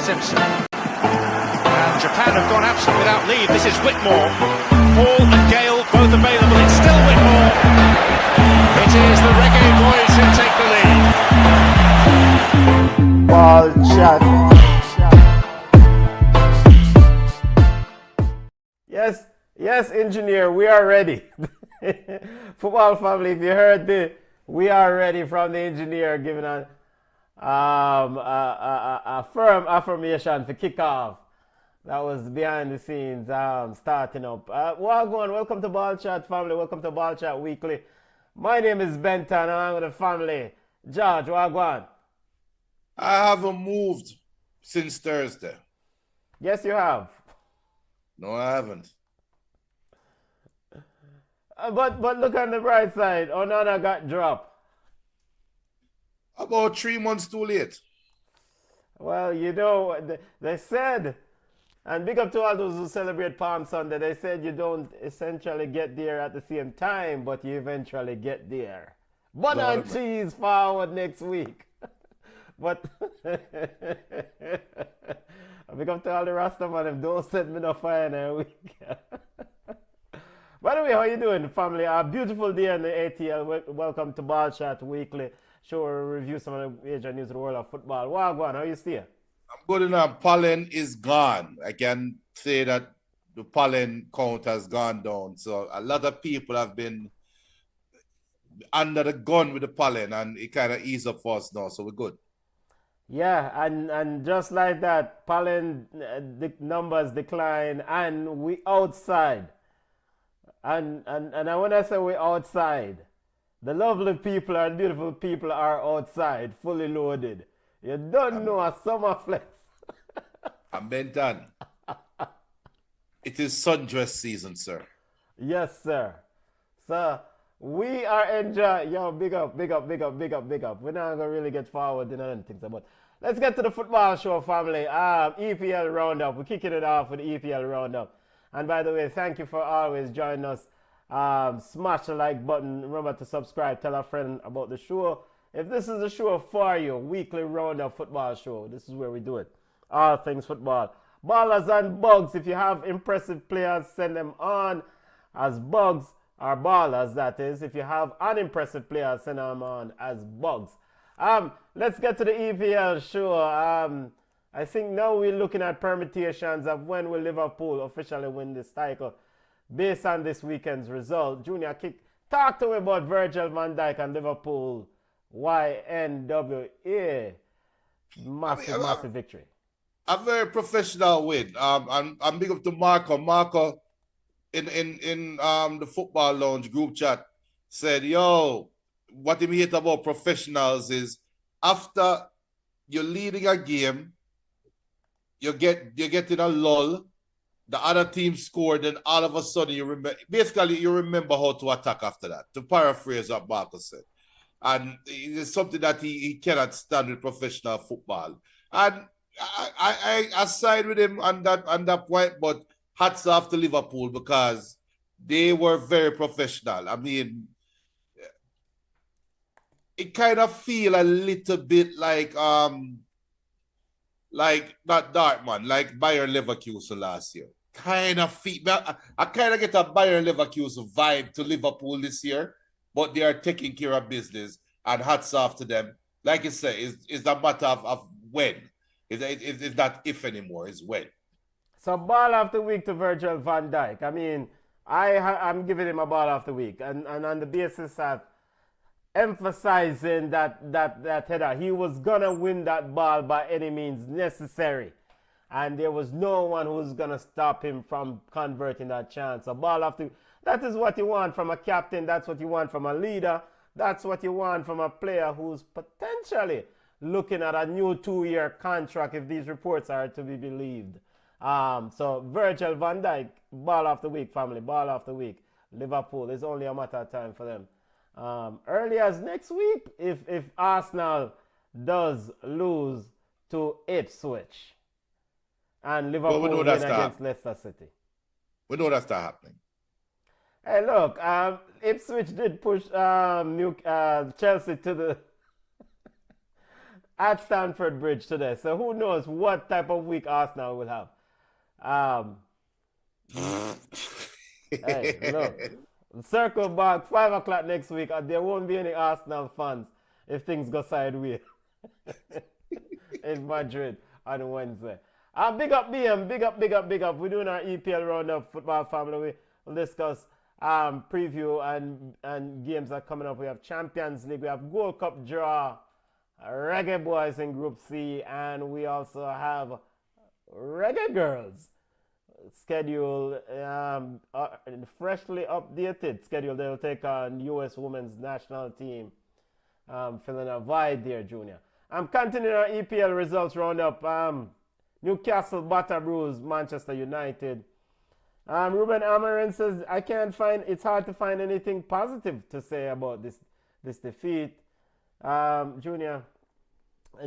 Simpson. And Japan have gone absent without leave. This is Whitmore. Paul and Gale both available. It's still Whitmore. It is the Reggaeboyz who take the lead. Ball shot. Yes, engineer, we are ready. Football family, if you heard the "we are ready" from the engineer giving a firm affirmation for kickoff. That was behind the scenes, starting up. Welcome to Ball Chat family. Welcome to Ball Chat Weekly. My name is Benton and I'm with the family. George, wagwan. I haven't moved since Thursday. Yes, you have. No, I haven't. But look on the bright side. Onana got dropped. About 3 months too late. Well, you know, they said, and big up to all those who celebrate Palm Sunday, they said you don't essentially get there at the same time, but you eventually get there. Bun and cheese forward next week. But big up to all the Rastaman, if don't set me no fire in a week. By the way, how you doing, family? A beautiful day in the ATL. Welcome to Ball Chat Weekly. Show review some of the major news of the world of football. Wagwan, how you stay? I'm good enough. Pollen is gone. I can say that the pollen count has gone down. So a lot of people have been under the gun with the pollen, and it kind of eased up for us now. So we're good. Yeah, and just like that, pollen the numbers decline, and we outside. And when I say we're outside, the lovely people and beautiful people are outside, fully loaded. You don't know a summer flex. I'm Benton. It is sundress season, sir. Yes, sir. So we are enjoying. Yo, big up. We're not gonna really get forward in anything, but let's get to the football show, family. EPL roundup. We're kicking it off with the EPL roundup. And by the way, thank you for always joining us. Smash the like button. Remember to subscribe. Tell a friend about the show. If this is a show for you, weekly roundup football show, this is where we do it. All things football. Ballers and bugs. If you have impressive players, send them on as bugs or ballers, that is. If you have unimpressive players, send them on as bugs. Let's get to the EPL show. I think now we're looking at permutations of when will Liverpool officially win this title based on this weekend's result. Junior Kick, talk to me about Virgil van Dijk and Liverpool YNWA. Massive victory. A very professional win. I'm big up to Marco. Marco in the football lounge group chat said, yo, what he hate about professionals is after you're leading a game, you're getting a lull, the other team scored, then all of a sudden you remember how to attack after that, to paraphrase what Marcus said. And it's something that he cannot stand with professional football. And I side with him on that point, but hats off to Liverpool because they were very professional. I mean, it kind of feel a little bit like not Dortmund, like Bayern Leverkusen last year. I kind of get a Bayern Leverkusen vibe to Liverpool this year, but they are taking care of business, and hats off to them. Like you say, it's a matter of when. It's not if anymore, it's when. So ball of the week to Virgil van Dijk. I mean, I'm giving him a ball of the week, and on the basis of emphasizing that header. He was gonna win that ball by any means necessary, and there was no one who was gonna stop him from converting that chance. A ball after that is what you want from a captain. That's what you want from a leader. That's what you want from a player who's potentially looking at a new 2-year contract if these reports are to be believed. So Virgil van Dijk, ball of the week, family, ball of the week. Liverpool, it's only a matter of time for them. Early as next week, if Arsenal does lose to Ipswich and Liverpool win against Leicester City. We know that's not happening. Hey, look, Ipswich did push Chelsea to the at Stamford Bridge today. So who knows what type of week Arsenal will have. Hey, look. Circle back, 5 o'clock next week. There won't be any Arsenal fans if things go sideways in Madrid on Wednesday. Big up BM, big up, big up, big up. We're doing our EPL roundup, football family. We'll discuss preview and games that are coming up. We have Champions League, we have Gold Cup draw, Reggaeboyz in Group C, and we also have Reggae Girls schedule, freshly updated schedule. They'll take on US Women's National Team, filling a void there, Junior. I'm continuing our EPL results roundup. Newcastle batter bruise Manchester United. Ruben Amarin says, it's hard to find anything positive to say about this defeat. Junior,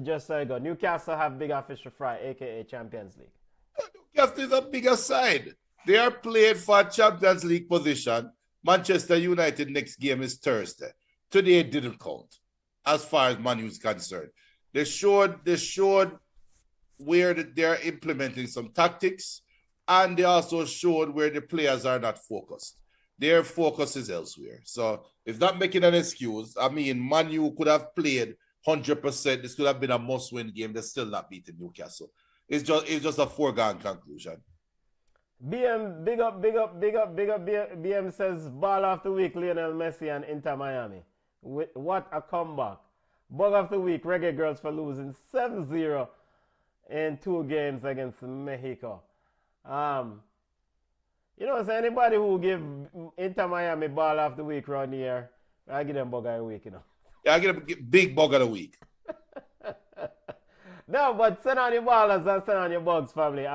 just so you go. Newcastle have bigger fish to fry, aka Champions League. Newcastle is a bigger side. They are played for Champions League position. Manchester United next game is Thursday. Today it didn't count, as far as Man U is concerned. They showed where they're implementing some tactics, and they also showed where the players are not focused. Their focus is elsewhere. So if not making an excuse, I mean, Man U could have played 100%. This could have been a must-win game. They're still not beating Newcastle. It's just a foregone conclusion. BM, big up. BM says, ball of the week, Lionel Messi and Inter Miami. What a comeback. Bug of the week, Reggae Girls for losing 7-0 in 2 games against Mexico. You know, so anybody who give Inter Miami ball of the week around here, I give them bug of the week, you know. Yeah, I get a big bug of the week. No, but send on your ballers and send on your bugs, family.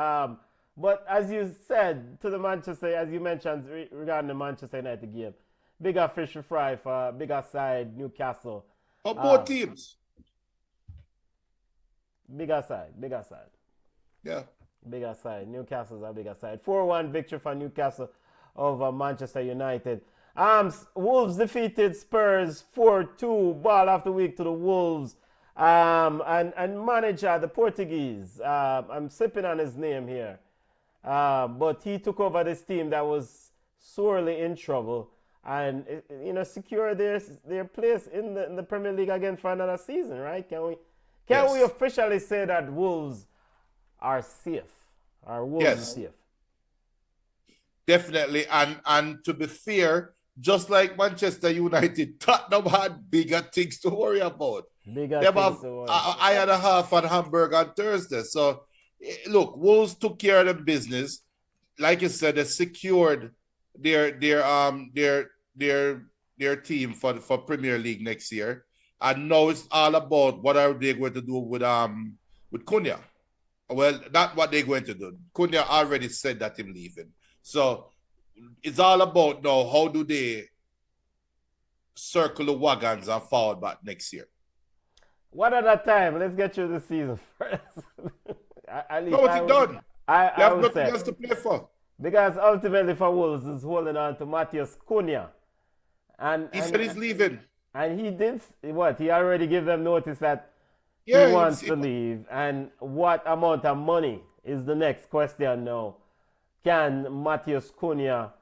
But as you said to the Manchester, as you mentioned regarding the Manchester United game, bigger fish to fry for bigger side Newcastle. For both teams. Bigger side. Yeah. Bigger side. Newcastle's a bigger side. 4-1 victory for Newcastle over Manchester United. Wolves defeated Spurs 4-2. Ball of the week to the Wolves. And manager, the Portuguese, I'm sipping on his name here. But he took over this team that was sorely in trouble and, secure their place in the Premier League again for another season, right? Can we officially say that Wolves are safe? Are Wolves safe? Definitely. And to be fair, just like Manchester United, Tottenham had bigger things to worry about. They have I had a half on Hamburg on Thursday. So, look, Wolves took care of the business. Like you said, they secured their team for Premier League next year. And now it's all about what are they going to do with Cunha. Well, not what they're going to do. Cunha already said that he's leaving. So it's all about now how do they circle the wagons and forward back next year. One at a time. Let's get through the season first. No, it's done. They have nothing else to play for. Because ultimately for Wolves is holding on to Matheus Cunha. He said he's leaving. And he did what? He already gave them notice that he wants to leave. And what amount of money is the next question now? Can Matheus Cunha,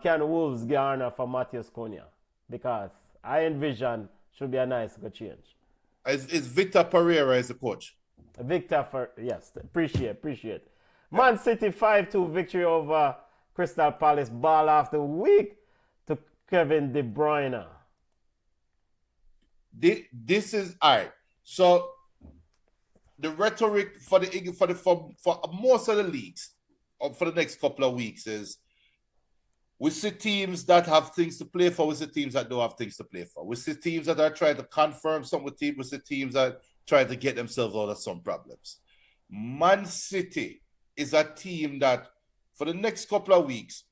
can Wolves garner for Matheus Cunha? Because I envision should be a nice good change. It's Victor Pereira as the coach. Yes, appreciate. Man City 5-2 victory over Crystal Palace. Ball of the week to Kevin De Bruyne. This is all right. So the rhetoric for most of the leagues for the next couple of weeks is we see teams that have things to play for. We see teams that don't have things to play for. We see teams that are trying to confirm some with teams. We see teams that try to get themselves out of some problems. Man City is a team that for the next couple of weeks,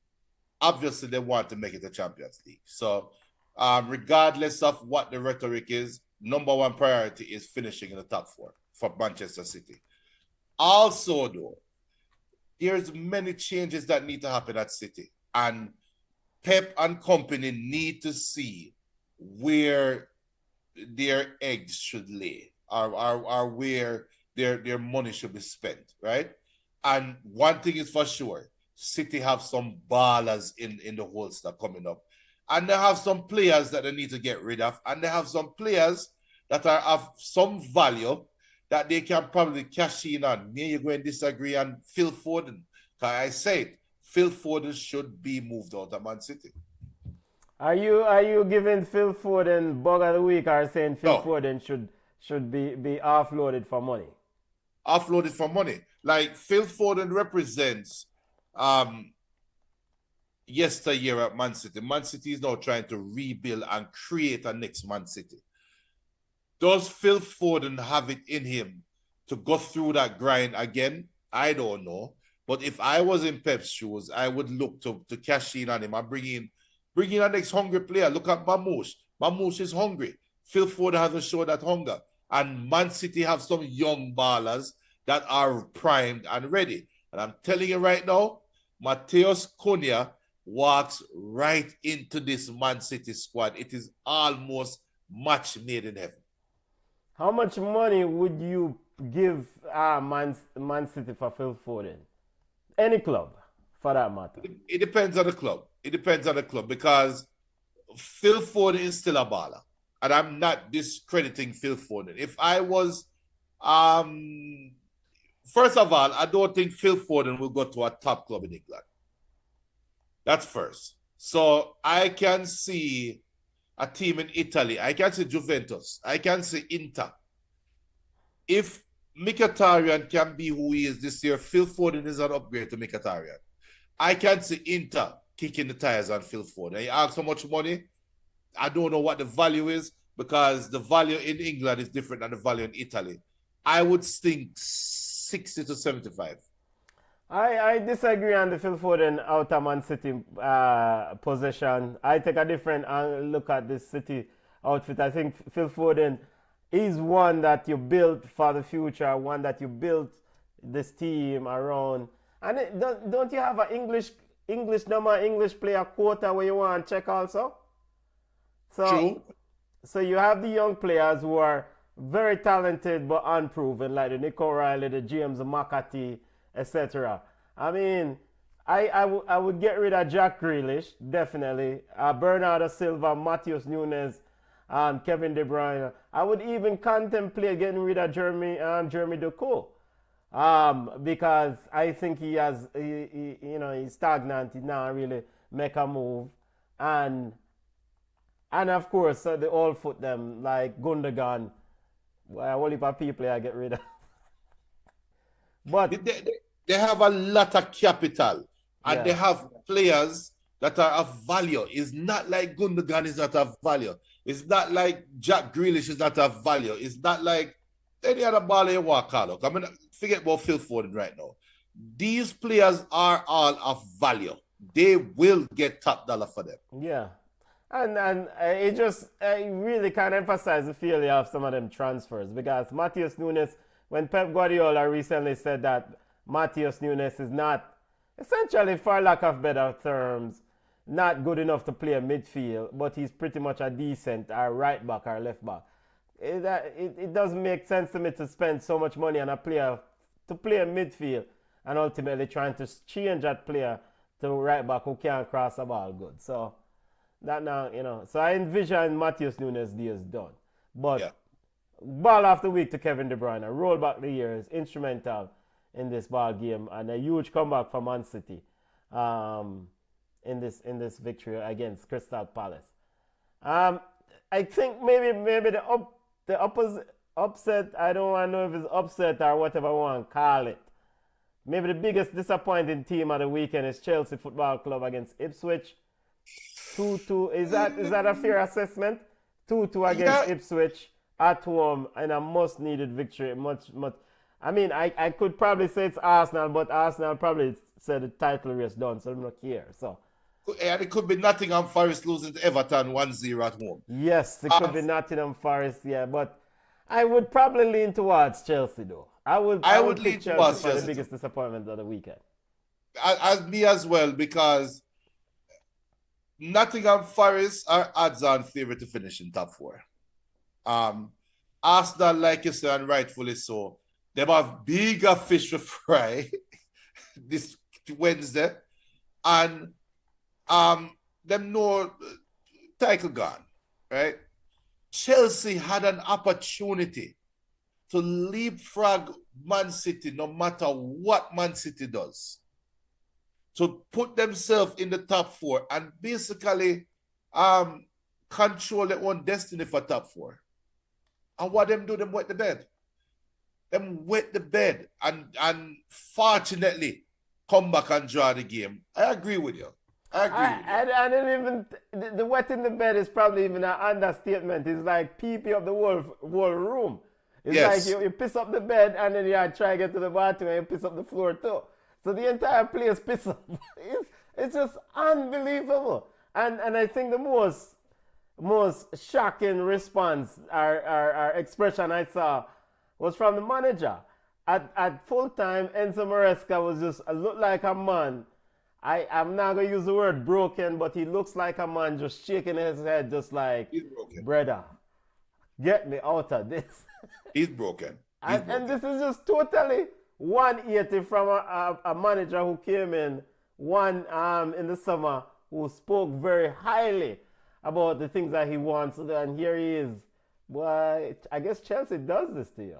obviously they want to make it a Champions League. So regardless of what the rhetoric is, number one priority is finishing in the top 4 for Manchester City. Also, though, there's many changes that need to happen at City. And Pep and company need to see where their eggs should lay. are where their money should be spent, right? And one thing is for sure, City have some ballers in the holster coming up. And they have some players that they need to get rid of. And they have some players that are of some value that they can probably cash in on. Me, you're going to disagree on Phil Foden. Because I said, Phil Foden should be moved out of Man City. Are you giving Phil Foden bug of the week, or saying Phil Foden should be offloaded for money? Offloaded for money. Like Phil Foden represents yesteryear at Man City. Man City is now trying to rebuild and create a next Man City. Does Phil Foden have it in him to go through that grind again? I don't know. But if I was in Pep's shoes, I would look to cash in on him and bring in a next hungry player. Look at Mamouche. Mamouche is hungry. Phil Foden hasn't shown that hunger. And Man City have some young ballers that are primed and ready. And I'm telling you right now, Mateus Cunha walks right into this Man City squad. It is almost match made in heaven. How much money would you give Man City for Phil Foden? Any club, for that matter. It depends on the club. It depends on the club because Phil Foden is still a baller. And I'm not discrediting Phil Foden. If I was, first of all, I don't think Phil Foden will go to a top club in England. That's first. So I can see a team in Italy. I can see Juventus. I can see Inter. If Mkhitaryan can be who he is this year, Phil Foden is an upgrade to Mkhitaryan. I can see Inter kicking the tires on Phil Foden. You ask how much money? I don't know what the value is because the value in England is different than the value in Italy. I would think 60 to 75. I disagree on the Phil Foden out of Man City possession. I take a different look at this City outfit. I think Phil Foden is one that you built for the future, one that you built this team around. And don't you have an English number, English player quota where you want to check also? True. So you have the young players who are very talented but unproven, like the Nick O'Reilly, the James McAtee, etc. I mean, I would get rid of Jack Grealish, definitely. Bernardo Silva, Matheus Nunes, Kevin De Bruyne. I would even contemplate getting rid of Jeremy Doku. Because I think he's stagnant. He now really make a move. And of course, the old foot them, like Gundogan. A whole heap of people I get rid of. But they have a lot of capital and they have players that are of value. It's not like Gundogan is not of value. It's not like Jack Grealish is not of value. It's not like any other baller you want to call up. I mean, forget about Phil Foden right now. These players are all of value. They will get top dollar for them. Yeah. And it really can emphasize the failure of some of them transfers because Matheus Nunes, when Pep Guardiola recently said that Matheus Nunes is not, essentially for lack of better terms, not good enough to play midfield, but he's pretty much a decent right back or left back. It doesn't make sense to me to spend so much money on a player to play midfield and ultimately trying to change that player to right back who can't cross the ball good. So that now, so I envision Matheus Nunes days done. But ball after week to Kevin De Bruyne, roll back the years, instrumental in this ball game, and a huge comeback for Man City in this victory against Crystal Palace. I think maybe the opposite upset. I don't want to know if it's upset or whatever I want to call it. Maybe the biggest disappointing team of the weekend is Chelsea Football Club against Ipswich. 2-2. Is that a fair assessment? 2-2 against Ipswich at home in a much needed victory. Much. I mean, I could probably say it's Arsenal, but Arsenal probably said the title race done, so I'm not here. So. And it could be Nottingham Forest losing to Everton 1-0 at home. Yes, it could be Nottingham Forest, but I would probably lean towards Chelsea, though. I would lean towards Chelsea for Chelsea. the biggest disappointment of the weekend. As me as well, because Nottingham Forest are odds-on favorite to finish in top four. Arsenal, like you say, and rightfully so, they have bigger fish to fry this Wednesday, and them know title gone, right? Chelsea had an opportunity to leapfrog Man City, no matter what Man City does, to put themselves in the top four and basically control their own destiny for top four. And what them do, them wet the bed. Them wet the bed and fortunately come back and draw the game. I agree with you. I didn't even, the wet in the bed is probably even an understatement. It's like pee-pee up the whole room. It's Yes. like you piss up the bed and then you try to get to the bathroom and you piss up the floor too. So the entire place piss up. It's just unbelievable. And I think the most shocking response or expression I saw was from the manager. At full time, Enzo Maresca was just looked like a man. I'm not going to use the word broken, but he looks like a man just shaking his head just like, He's broken. brother, get me out of this. He's broken. And this is just totally 180 from a manager who came in in the summer who spoke very highly about the things that he wants. And here he is. Well, I guess Chelsea does this to you.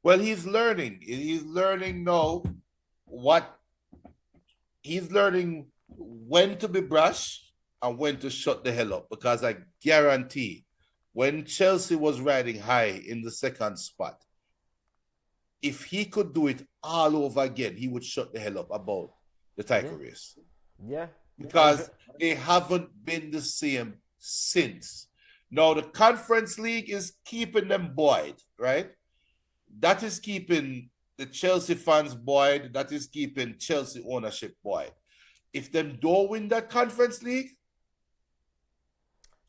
Well, he's learning. He's learning now he's learning when to be brash and when to shut the hell up. Because I guarantee when Chelsea was riding high in the second spot, if he could do it all over again, he would shut the hell up about the title race. Yeah. Because they haven't been the same since. Now, the Conference League is keeping them buoyed, right? That is keeping the Chelsea fans buoyed. That is keeping Chelsea ownership buoyed. If them don't win that Conference League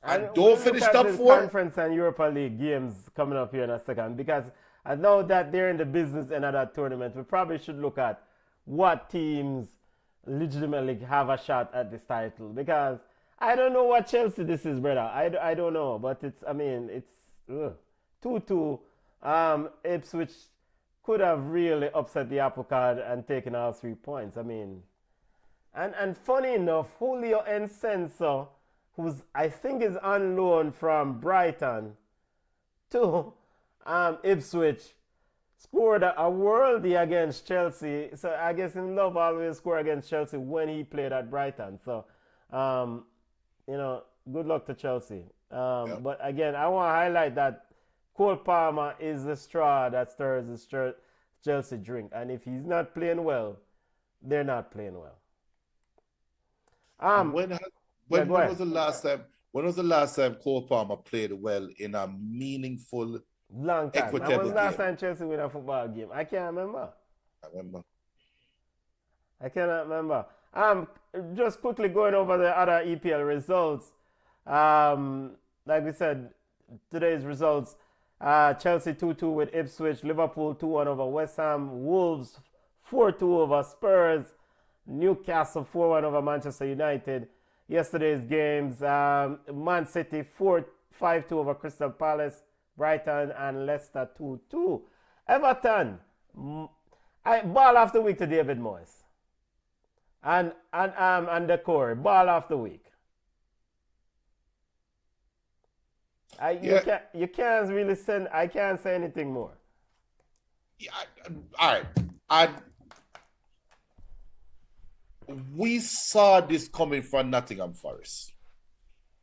and don't finish top four, Conference and Europa League games coming up here in a second, because I know that they're in the business end of that tournament. We probably should look at what teams legitimately have a shot at this title, because I don't know what Chelsea this is, brother. I don't know, but it's 2-2. Ipswich could have really upset the apple cart and taken all 3 points. I mean, and funny enough, Julio Encenso, who's I think is on loan from Brighton to Ipswich, scored a worldie against Chelsea. So I guess in love always score against Chelsea when he played at Brighton. So, good luck to Chelsea. But again, I want to highlight that Cole Palmer is the straw that stirs the Chelsea drink. And if he's not playing well, they're not playing well. when was the last time? When was the last time Cole Palmer played well in a meaningful, long time? When equitable was the last game? time Chelsea win a football game? I can't remember. I cannot remember. Just quickly going over the other EPL results. Like we said, today's results: Chelsea 2-2 with Ipswich, Liverpool 2-1 over West Ham, Wolves 4-2 over Spurs, Newcastle 4-1 over Manchester United. Yesterday's games: Man City 5-2 over Crystal Palace, Brighton and Leicester 2-2. Everton, ball of the week to David Moyes. And the core, ball of the week. You can't really send. I can't say anything more. Yeah, all right. We saw this coming from Nottingham Forest.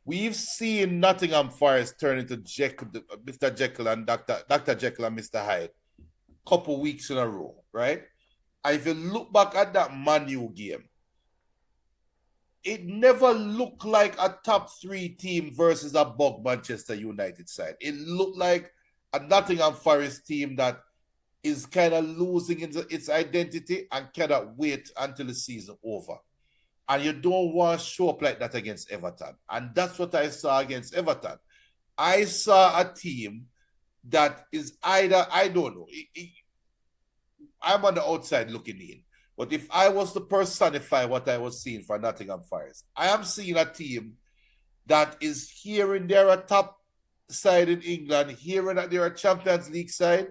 We've seen Nottingham Forest turn into Mr. Jekyll and Dr. Jekyll and Mr. Hyde a couple weeks in a row, right? And if you look back at that Man U game, it never looked like a top 3 team versus a bug Manchester United side. It looked like a Nottingham Forest team that is kind of losing its identity and cannot wait until the season over. And you don't want to show up like that against Everton. And that's what I saw against Everton. I saw a team that is either, I don't know, I'm on the outside looking in. But if I was to personify what I was seeing for Nottingham Forest, I am seeing a team that is here and there a top side in England hearing that they're a Champions League side,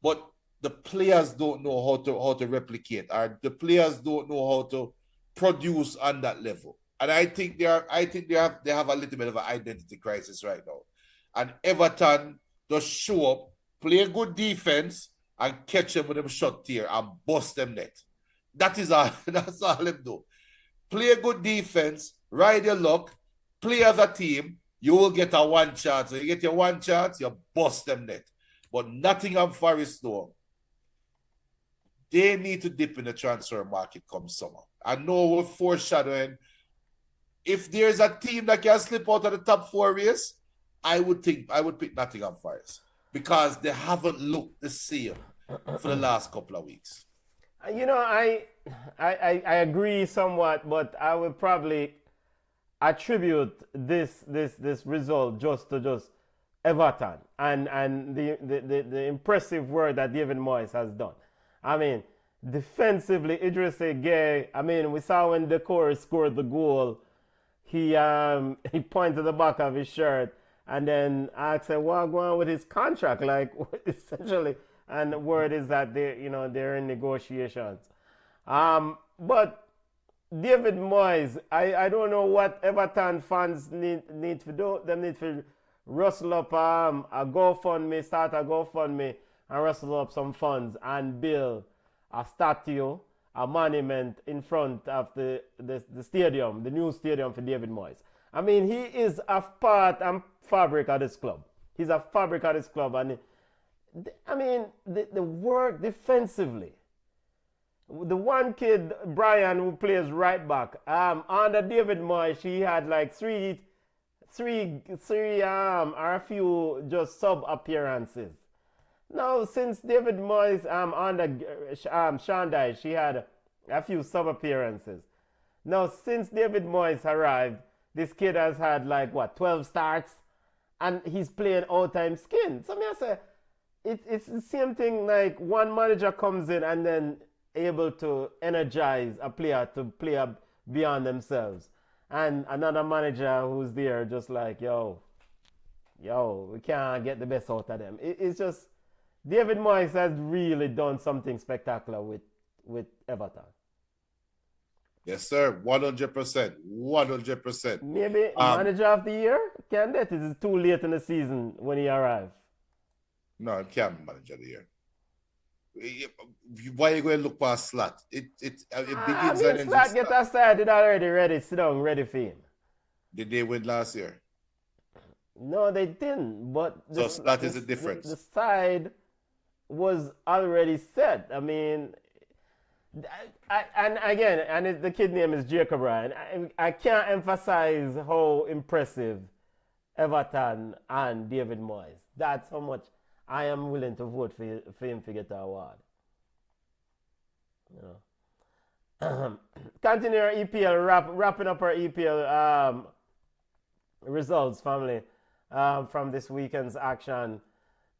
but the players don't know how to replicate, or the players don't know how to produce on that level. And I think they have a little bit of an identity crisis right now. And Everton just show up, play a good defense, and catch them with them shot here and bust them net. That's all them do. Play a good defense, ride your luck, play as a team, you will get a one chance. So you get your one chance, you bust them net. But Nottingham Forest, though, they need to dip in the transfer market come summer. I know we're foreshadowing. If there's a team that can slip out of the top 4 race, I would pick Nottingham Forest, because they haven't looked the same for the last couple of weeks. You know, I agree somewhat, but I would probably attribute this result just to Everton and the impressive work that David Moyes has done. I mean, defensively, Idris Gay, I mean, we saw when Decore scored the goal, he pointed to the back of his shirt and then asked him what's going on with his contract, like, essentially. And the word is that they're in negotiations. But David Moyes, I don't know what Everton fans need to do. They need to rustle up a GoFundMe, start a GoFundMe, and rustle up some funds and build a statue, a monument in front of the stadium, the new stadium for David Moyes. I mean, he is a part and fabric of this club. He's a fabric of this club, and I mean, the work defensively. The one kid, Brian, who plays right back, under David Moyes, he had like three or a few just sub appearances. Now, since David Moyes under Sean Dyche, she had a few sub appearances. Now, since David Moyes arrived, this kid has had like 12 starts, and he's playing all-time skin. So I say, it's the same thing, like one manager comes in and then able to energize a player to play beyond themselves. And another manager who's there just like, yo, we can't get the best out of them. It's just, David Moyes has really done something spectacular with Everton. Yes, sir. 100%. 100%. Maybe manager of the year? Can't that? It is too late in the season when he arrived. No, it can't be manager of the year. Why are you going to look past Slot? It begins and ends. Slot get aside, it already ready, sit down, ready for him. Did they win last year? No, they didn't. But so Slot is the difference. The side was already set. I mean, the kid name is Jacob Ryan. I can't emphasize how impressive Everton and David Moyes. That's how much I am willing to vote for him to get the award. You know. Continue our EPL, wrapping up our EPL results, family, from this weekend's action.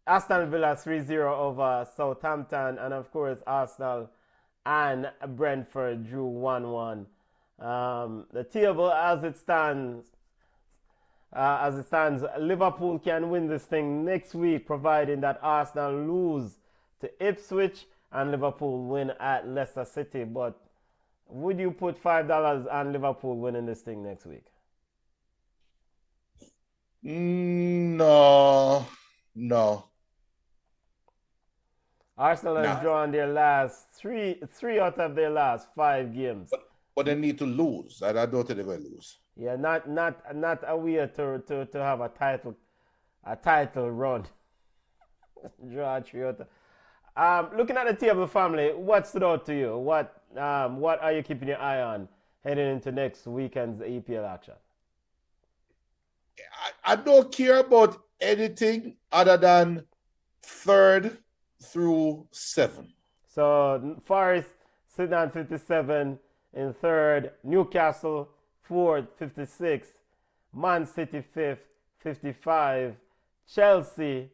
Aston Villa 3-0 over Southampton, and of course Arsenal and Brentford drew 1-1. The table as it stands, Liverpool can win this thing next week, providing that Arsenal lose to Ipswich and Liverpool win at Leicester City. But would you put $5 on Liverpool winning this thing next week? No. Arsenal has drawn their last three out of their last 5 games. But they need to lose. I don't think they're going to lose. Yeah, not a way to have a title run. Draw 3 out. Looking at the table, family, what stood out to you? What are you keeping your eye on heading into next weekend's EPL action? I don't care about anything other than 3rd through 7. So Forest sitting on 57 in 3rd, Newcastle 4th, 56, Man City 5th, 55, Chelsea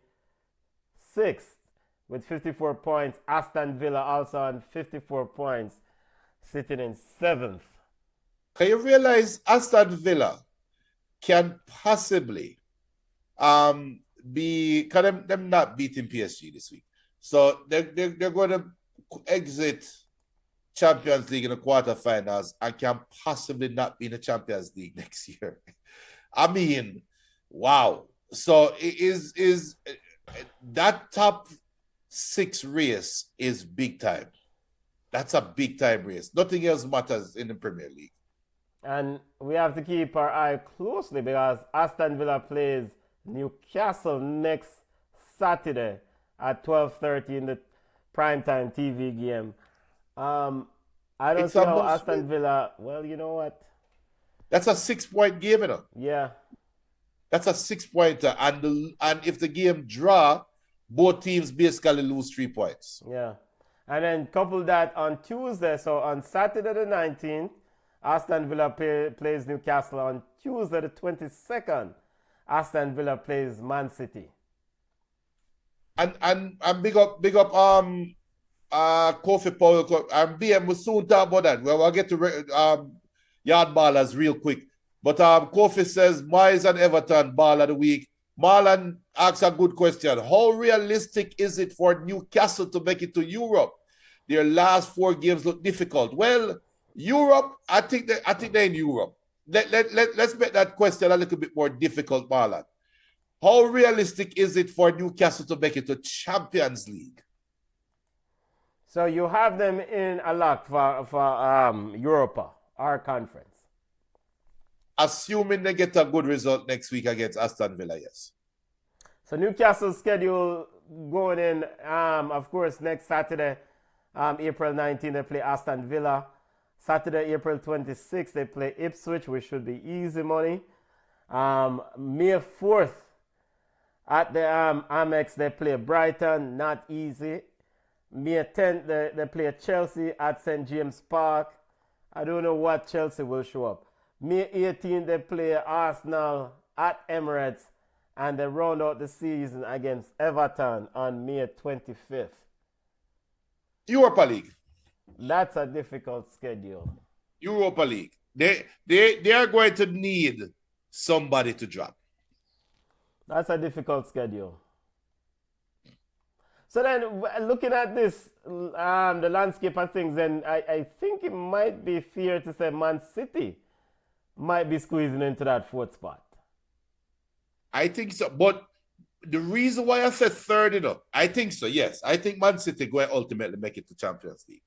6th with 54 points, Aston Villa also on 54 points, sitting in 7th. Can you realize Aston Villa can possibly because them not beating PSG this week. So they're going to exit Champions League in the quarterfinals and can possibly not be in the Champions League next year. I mean, wow. So it is that top 6 race is big time. That's a big time race. Nothing else matters in the Premier League. And we have to keep our eye closely because Aston Villa plays Newcastle next Saturday at 12:30 in the primetime TV game. I don't see how Aston Villa. Well, you know what? That's a 6-point game, you know. Yeah. That's a 6-pointer, and if the game draw, both teams basically lose 3 points. Yeah, and then couple that on Tuesday. So on Saturday the 19th, Aston Villa plays Newcastle. On Tuesday the 22nd, Aston Villa plays Man City. And big up Kofi Powell and BM will soon talk about that. Well, we'll get to yard ballers real quick. But Kofi says Miles and Everton ball of the week. Marlon asks a good question. How realistic is it for Newcastle to make it to Europe? Their last 4 games look difficult. Well, Europe, I think they're in Europe. Let's make that question a little bit more difficult, Marlon. How realistic is it for Newcastle to make it to Champions League? So you have them in a lock for Europa, our conference. Assuming they get a good result next week against Aston Villa, yes. So Newcastle's schedule going in, of course, next Saturday, April 19th, they play Aston Villa. Saturday, April 26th, they play Ipswich, which should be easy money. May 4th, at the Amex, they play Brighton, not easy. May 10th, they play Chelsea at St. James Park. I don't know what Chelsea will show up. May 18th, they play Arsenal at Emirates, and they round out the season against Everton on May 25th. Europa League. That's a difficult schedule. Europa League. They are going to need somebody to drop. That's a difficult schedule. So then, looking at this, the landscape of things, then I think it might be fair to say Man City might be squeezing into that 4th spot. I think so. But the reason why I said 3rd, you know, I think so, yes. I think Man City going to ultimately make it to Champions League.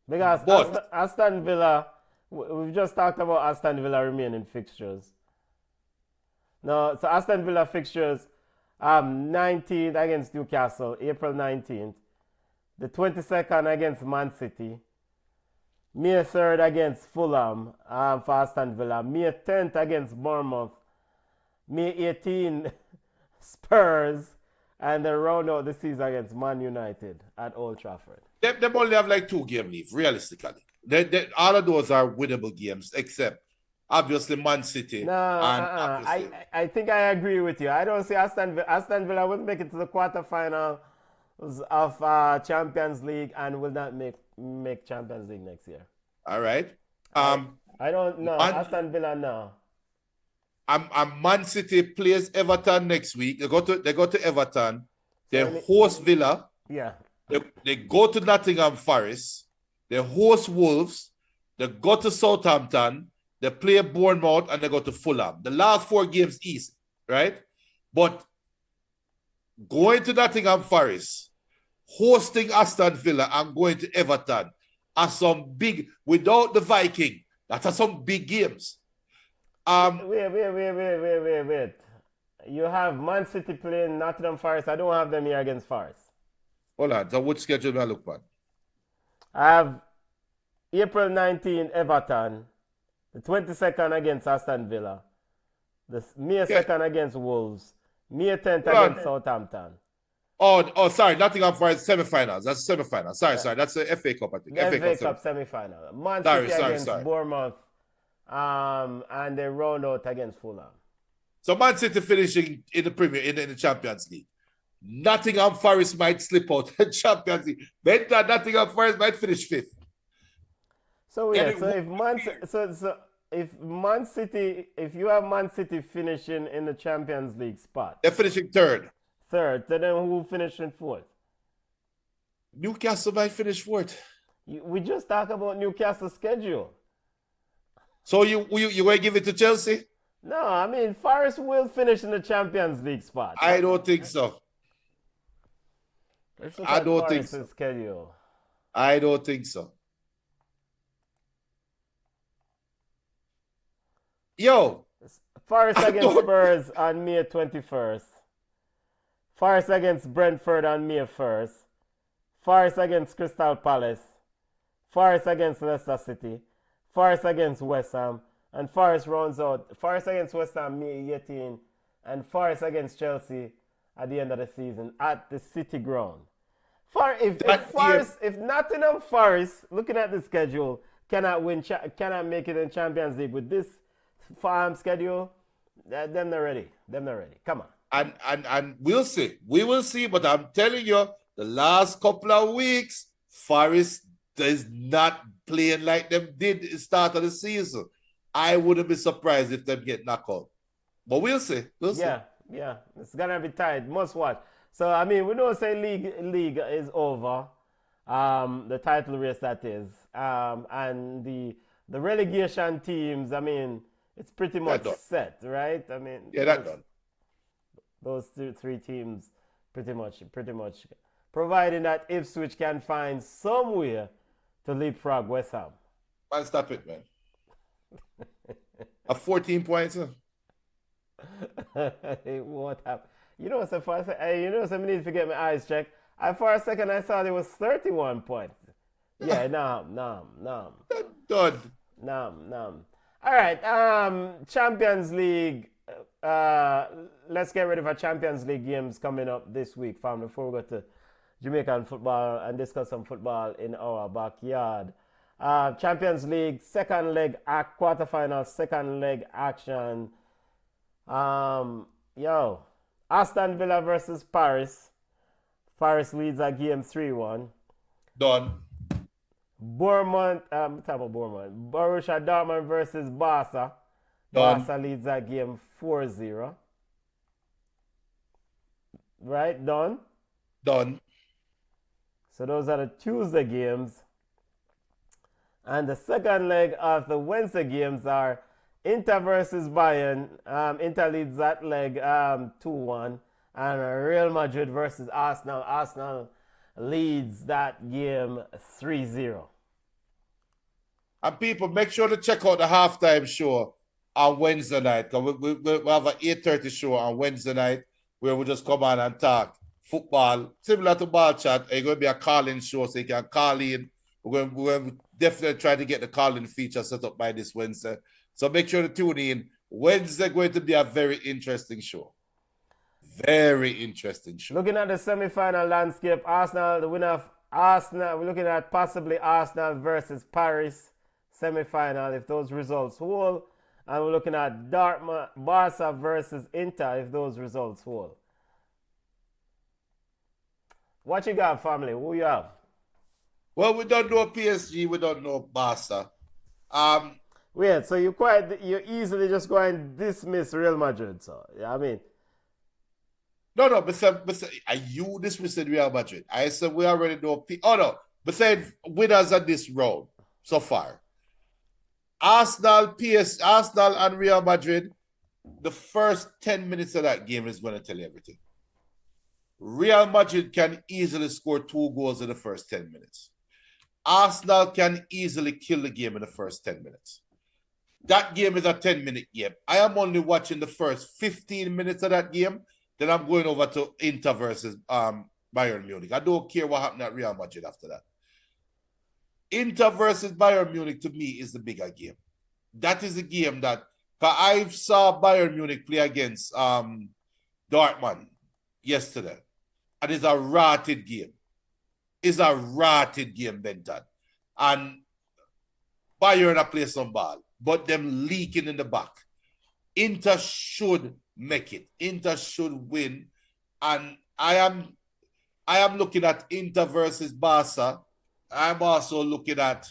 Because Aston Villa, we've just talked about Aston Villa remaining fixtures. No, so Aston Villa fixtures, 19th against Newcastle, April 19th. The 22nd against Man City. May 3rd against Fulham for Aston Villa. May 10th against Bournemouth. May 18th, Spurs. And they round out the season against Man United at Old Trafford. They only have like 2 game leave, realistically. All of those are winnable games, except obviously Man City. No, I think I agree with you. I don't see Aston Villa will make it to the quarterfinals of Champions League and will not make Champions League next year. All right. I don't know. Aston Villa, no. Man City plays Everton next week. They go to Everton. They host Villa. Yeah. They go to Nottingham Forest. They host Wolves. They go to Southampton. They play Bournemouth and they go to Fulham. The last 4 games easy, right? But going to Nottingham Forest, hosting Aston Villa and going to Everton are some big, without the Viking, that are some big games. Wait. You have Man City playing Nottingham Forest. I don't have them here against Forest. Hold on. So which schedule do I look at? I have April 19, Everton. The 22nd against Aston Villa. The May 2nd against Wolves. May 10th against Southampton. Oh, sorry. Nottingham Forest semifinals. That's semifinal. Sorry. That's the FA Cup, I think. FA Cup semifinal. Man City against Bournemouth. And they round out against Fulham. So Man City finishing in the Premier, in the Champions League. Nottingham Forest might slip out in Champions League. Nottingham Forest might finish 5th. So yeah, so if Man, so if you have Man City finishing in the Champions League spot, They're finishing third. third, then who finishing fourth? Newcastle might finish fourth. We just talk about Newcastle's schedule. So you going to give it to Chelsea? No, I mean Forest will finish in the Champions League spot. I don't think so. Let's look I at don't think Forest's so. schedule. I don't think so. Yo, Forest I against don't- Spurs on May 21st. Forest against Brentford on May 1st. Forest against Crystal Palace. Forest against Leicester City. Forest against West Ham. And Forest rounds out. Forest against West Ham May 18. And Forest against Chelsea at the end of the season at the City Ground. If Nottingham Forest, looking at the schedule, cannot make it in Champions League with this farm schedule, them not ready. Come on. and we'll see. We will see, but I'm telling you, the last couple of weeks, Forest is not playing like them did at the start of the season. I wouldn't be surprised if them get knocked out. But we'll see. We'll see. Yeah. It's gonna be tight. Must watch. So I mean, we don't say league is over. The title race that is. And the relegation teams, I mean, it's pretty much set, right? I mean, Yeah, that's done. Those three teams pretty much providing that Ipswich can find somewhere to leapfrog West Ham. Man, stop it, man. 14 points. It won't happen. You know, so for I need to get my eyes checked. For a second, I thought it was 31 points. Yeah, no. Done. No. All right, Champions League. Let's get ready for Champions League games coming up this week, fam. Before we go to Jamaican football and discuss some football in our backyard. Champions League second leg quarterfinal, second leg action. Aston Villa versus Paris. Paris leads a game 3-1. Done. Borussia Dortmund versus Barca. Done. Barca leads that game 4-0. Right? Done? Done. So those are the Tuesday games. And the second leg of the Wednesday games are Inter versus Bayern. Inter leads that leg 2-1. And Real Madrid versus Arsenal. Arsenal leads that game 3-0. And people, make sure to check out the halftime show on Wednesday night. We have an 8:30 show on Wednesday night where we just come on and talk football. Similar to Ball Chat, it's going to be a call-in show so you can call in. We're going to definitely try to get the call-in feature set up by this Wednesday. So make sure to tune in. Wednesday going to be a very interesting show. Very interesting show. Looking at the semi-final landscape, Arsenal, the winner of Arsenal, we're looking at possibly Arsenal versus Paris semi-final if those results hold. And we're looking at Barca versus Inter if those results hold. What you got, family? Who you have? Well, we don't know PSG. We don't know Barca. Wait, so you easily just go and dismiss Real Madrid. So yeah, I mean. No, but are you dismissing Real Madrid? I said we already know. Besides winners of this round so far. Arsenal and Real Madrid, the first 10 minutes of that game is going to tell you everything. Real Madrid can easily score 2 goals in the first 10 minutes. Arsenal can easily kill the game in the first 10 minutes. That game is a 10-minute game. I am only watching the first 15 minutes of that game. Then I'm going over to Inter versus Bayern Munich. I don't care what happened at Real Madrid after that. Inter versus Bayern Munich to me is the bigger game. That is the game that I saw Bayern Munich play against Dortmund yesterday. And it's a rotted game. It's a rotted game, Benton. And Bayern are playing some ball, but them leaking in the back. Inter should make it. Inter should win. And I am looking at Inter versus Barca. I'm also looking at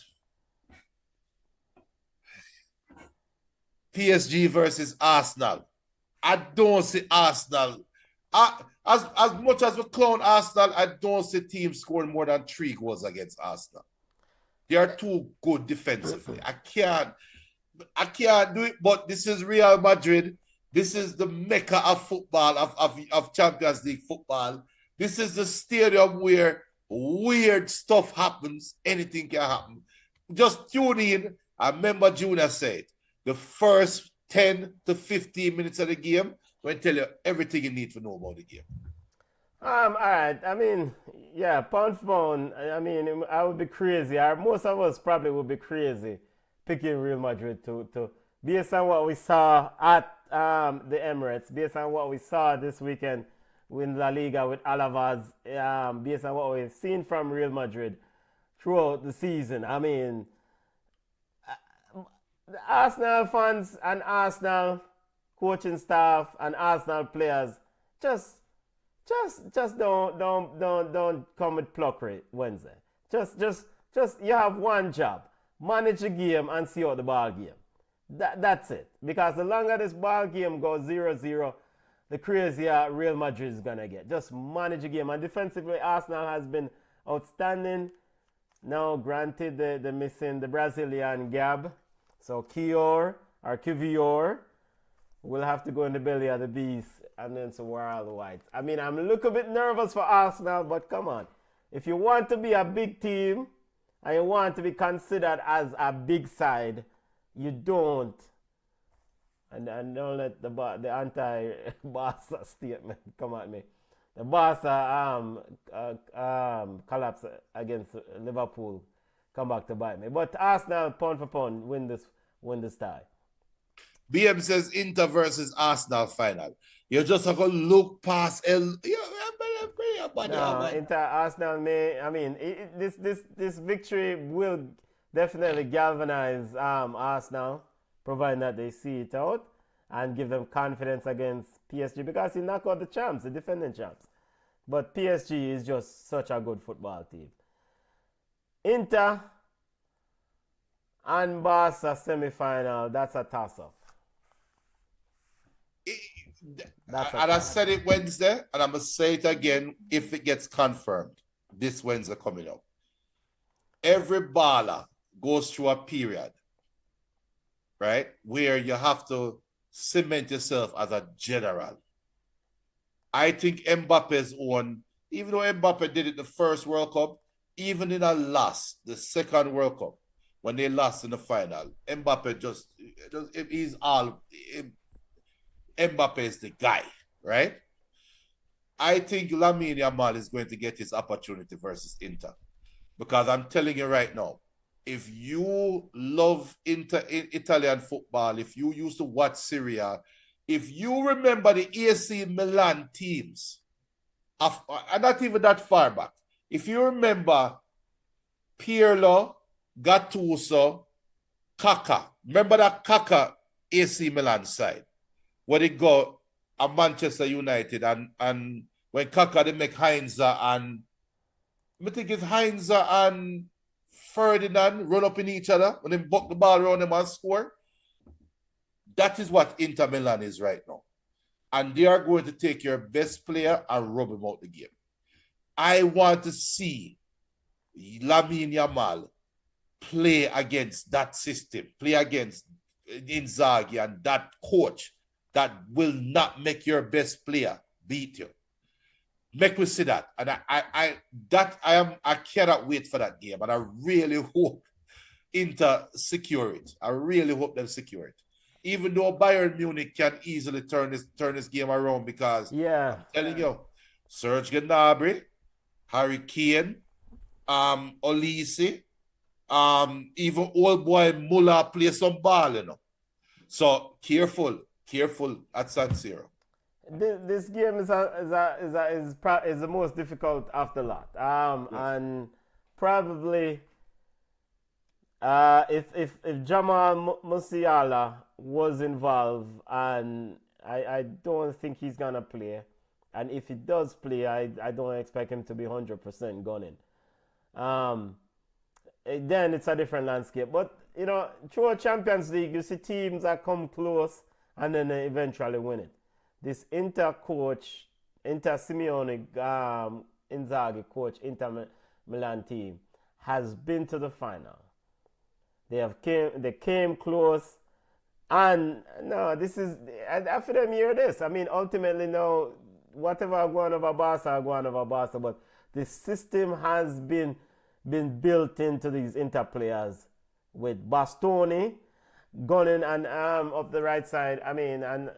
PSG versus Arsenal. I don't see Arsenal. As much as we clown Arsenal, I don't see teams scoring more than 3 goals against Arsenal. They are too good defensively. I can't do it, but this is Real Madrid. This is the mecca of football, of Champions League football. This is the stadium where weird stuff happens. Anything can happen. Just tune in. I remember Junior said, the first 10 to 15 minutes of the game will tell you everything you need to know about the game. All right. I mean, yeah, pound for pound. I mean, I would be crazy. Most of us probably would be crazy picking Real Madrid to based on what we saw at the Emirates, based on what we saw this weekend in La Liga with Alaves, based on what we've seen from Real Madrid throughout the season. I mean, the Arsenal fans and Arsenal coaching staff and Arsenal players just don't come with pluckery Wednesday. Just you have one job. Manage the game and see out the ball game. That's it. Because the longer this ball game goes 0-0, the crazier Real Madrid is gonna get. Just manage the game. And defensively, Arsenal has been outstanding. Now, granted, they're missing the Brazilian Gab. So Kivior will have to go in the belly of the beast, and then some World Whites. I mean, I'm a little bit nervous for Arsenal, but come on. If you want to be a big team and you want to be considered as a big side, you don't. And don't let the anti-Barca statement come at me. The Barca collapse against Liverpool come back to bite me. But Arsenal, pound for pound, win this tie. BM says Inter versus Arsenal final. You just have to look past Inter Arsenal may. I mean, this victory will definitely galvanize Arsenal, providing that they see it out and give them confidence against PSG, because he knocked out the champs, the defending champs. But PSG is just such a good football team. Inter and Barca semi-final, that's a toss-up. I said it Wednesday, and I'm going to say it again if it gets confirmed this Wednesday coming up. Every baller goes through a period, right, where you have to cement yourself as a general. I think Mbappe's one, even though Mbappe did it the first World Cup, even in a loss, the second World Cup, when they lost in the final, Mbappe Mbappe is the guy, right? I think Lamine Yamal is going to get his opportunity versus Inter. Because I'm telling you right now, if you love Italian football, if you used to watch Serie, if you remember the AC Milan teams, and not even that far back, if you remember Pirlo, Gattuso, Kaká, remember that Kaká AC Milan side, where they go at Manchester United, and when Kaká they make Heinze and I think it's Heinze and Ferdinand run up in each other when they buck the ball around them and score. That is what Inter Milan is right now. And they are going to take your best player and rub him out the game. I want to see Lamine Yamal play against that system, play against Inzaghi and that coach that will not make your best player beat you. Make me see that. And I cannot wait for that game. And I really hope Inter secure it. I really hope them secure it. Even though Bayern Munich can easily turn this game around, because I'm telling you, Serge Gnabry, Harry Kane, Olise, even old boy Muller play some ball, you know. So careful at San Siro. This game is the most difficult of the lot, and probably if Jamal Musiala was involved, and I don't think he's gonna play, and if he does play, I don't expect him to be 100% gunning. then it's a different landscape. But you know, through a Champions League, you see teams that come close and then they eventually win it. This Inter coach, Inter Simeone, Inzaghi coach, Inter Milan team has been to the final. They came close, and no, this is after them hear this. I mean, ultimately, no, whatever I go on over Barca, I go on over Barca. But the system has been built into these Inter players with Bastoni gunning and up the right side. I mean, and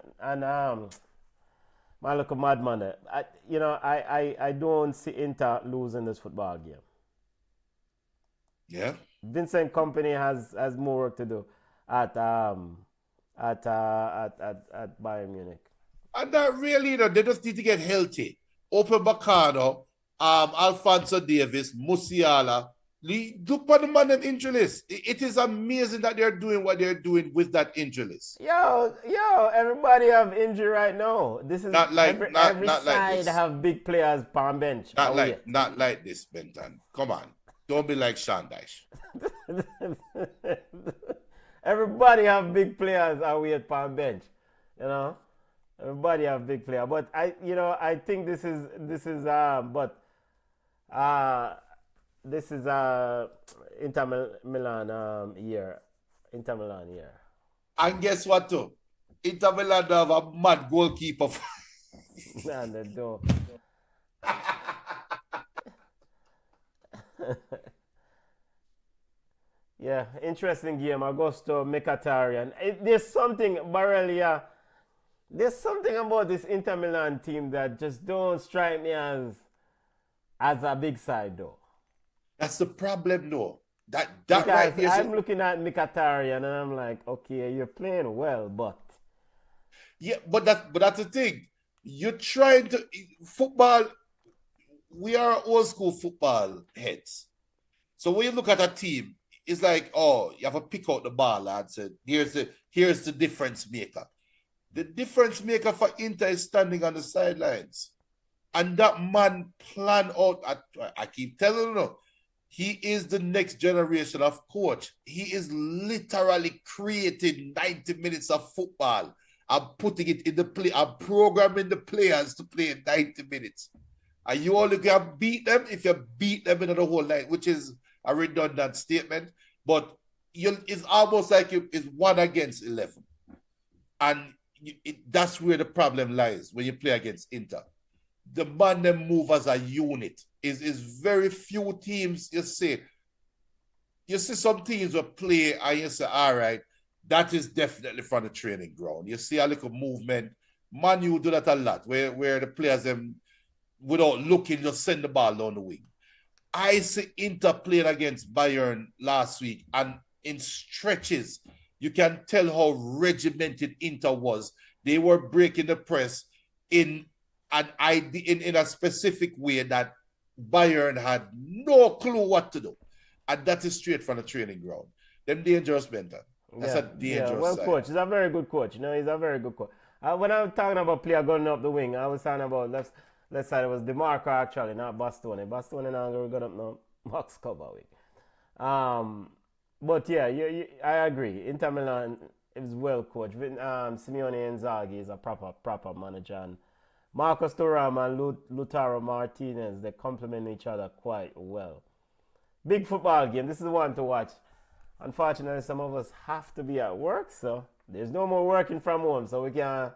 my little madman there. I don't see Inter losing this football game. Yeah. Vincent Company has more work to do at Bayern Munich. And that really, they just need to get healthy. Open Bacano, Alfonso Davis, Musiala. Look at the man in injury list. It is amazing that they're doing what they're doing with that injury list. Yo, everybody have injury right now. This is not like every not side like have big players on bench. Not like this, Benton. Come on. Don't be like Sean Dyche. Everybody have big players away at palm bench, you know. Everybody have big player, but I think this is Inter Milan year. Inter Milan year. And guess what too? Inter Milan have a mad goalkeeper. Man, they don't. Yeah, interesting game. Augusto Mkhitaryan. There's something, Barrelia. There's something about this Inter Milan team that just don't strike me as a big side, though. That's the problem, though. That because right there. I'm looking at Mkhitaryan and I'm like, okay, you're playing well, but yeah, but that's the thing. You're trying to football. We are old school football heads. So when you look at a team, it's like, oh, you have to pick out the ball and say, here's the difference maker. The difference maker for Inter is standing on the sidelines. And that man planned out, I keep telling you, he is the next generation of coach. He is literally creating 90 minutes of football and putting it in the play, and programming the players to play 90 minutes. And you only can beat them if you beat them in the whole night, which is a redundant statement. But it's almost like it's 1 against 11. And that's where the problem lies when you play against Inter. The man them move as a unit. Is very few teams you see some teams will play and you say, all right, that is definitely from the training ground. You see a little movement. Man, you do that a lot, where the players them without looking just send the ball down the wing. I see Inter playing against Bayern last week, and in stretches, you can tell how regimented Inter was. They were breaking the press in a specific way that Bayern had no clue what to do. And that is straight from the training ground. Them dangerous, Benton. That's a dangerous well, side. coach. He's a very good coach. He's a very good coach. When I was talking about player going up the wing, I was talking about left side. It was DeMarco actually, not Bastoni. Bastoni now going up now box cover week. But yeah, I agree. Inter Milan is well coached. Simeone Inzaghi is a proper manager. And Marcos Thuram and Lautaro Martinez, they complement each other quite well. Big football game. This is one to watch. Unfortunately, some of us have to be at work, so there's no more working from home, so we can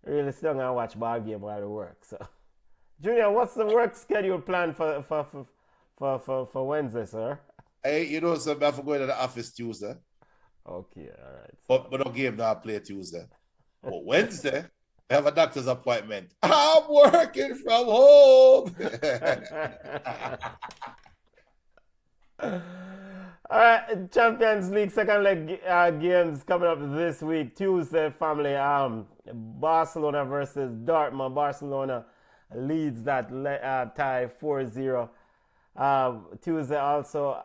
really sit down and watch ball game while we work. So, Junior, what's the work schedule plan for Wednesday, sir? Hey, you know, so I have to go to the office Tuesday. Okay, all right. So. But no game now I play Tuesday. But Wednesday, I have a doctor's appointment. I'm working from home. All right, Champions League second leg games coming up this week. Tuesday, family. Barcelona versus Dortmund. Barcelona leads that tie 4-0. Tuesday also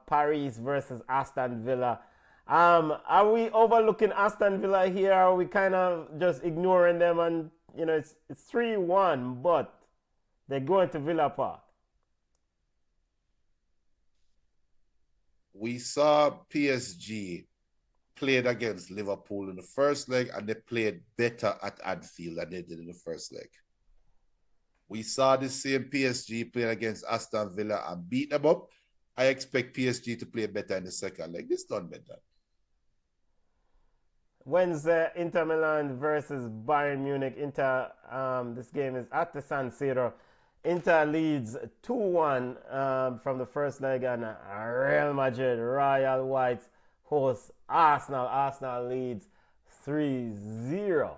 Paris versus Aston Villa. Are we overlooking Aston Villa here? Are we kind of just ignoring them? And it's 3-1, but they're going to Villa Park. we saw PSG played against Liverpool in the first leg, and they played better at Anfield than they did in the first leg. We saw the same PSG playing against Aston Villa and beat them up. I expect PSG to play better in the second leg. This done better. Wednesday, Inter Milan versus Bayern Munich. This game is at the San Siro. Inter leads 2-1 from the first leg, and Real Madrid, Royal Whites, hosts Arsenal. Arsenal leads 3-0.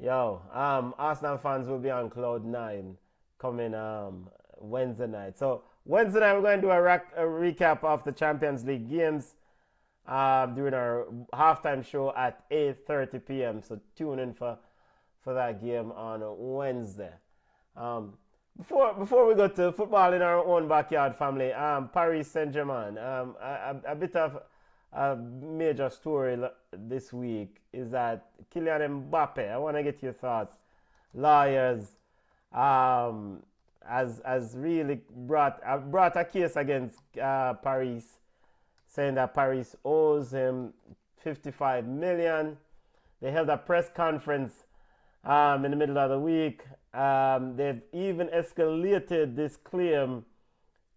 Yo, Arsenal fans will be on cloud 9 coming Wednesday night. So Wednesday night we're going to do a recap of the Champions League games during our halftime show at 8:30 p.m. So tune in for that game on Wednesday. Before we go to football in our own backyard, family, Paris Saint-Germain, a bit of a major story this week is that Kylian Mbappe, I want to get your thoughts. Lawyers has really brought a case against Paris, saying that Paris owes him 55 million. They held a press conference in the middle of the week. They've even escalated this claim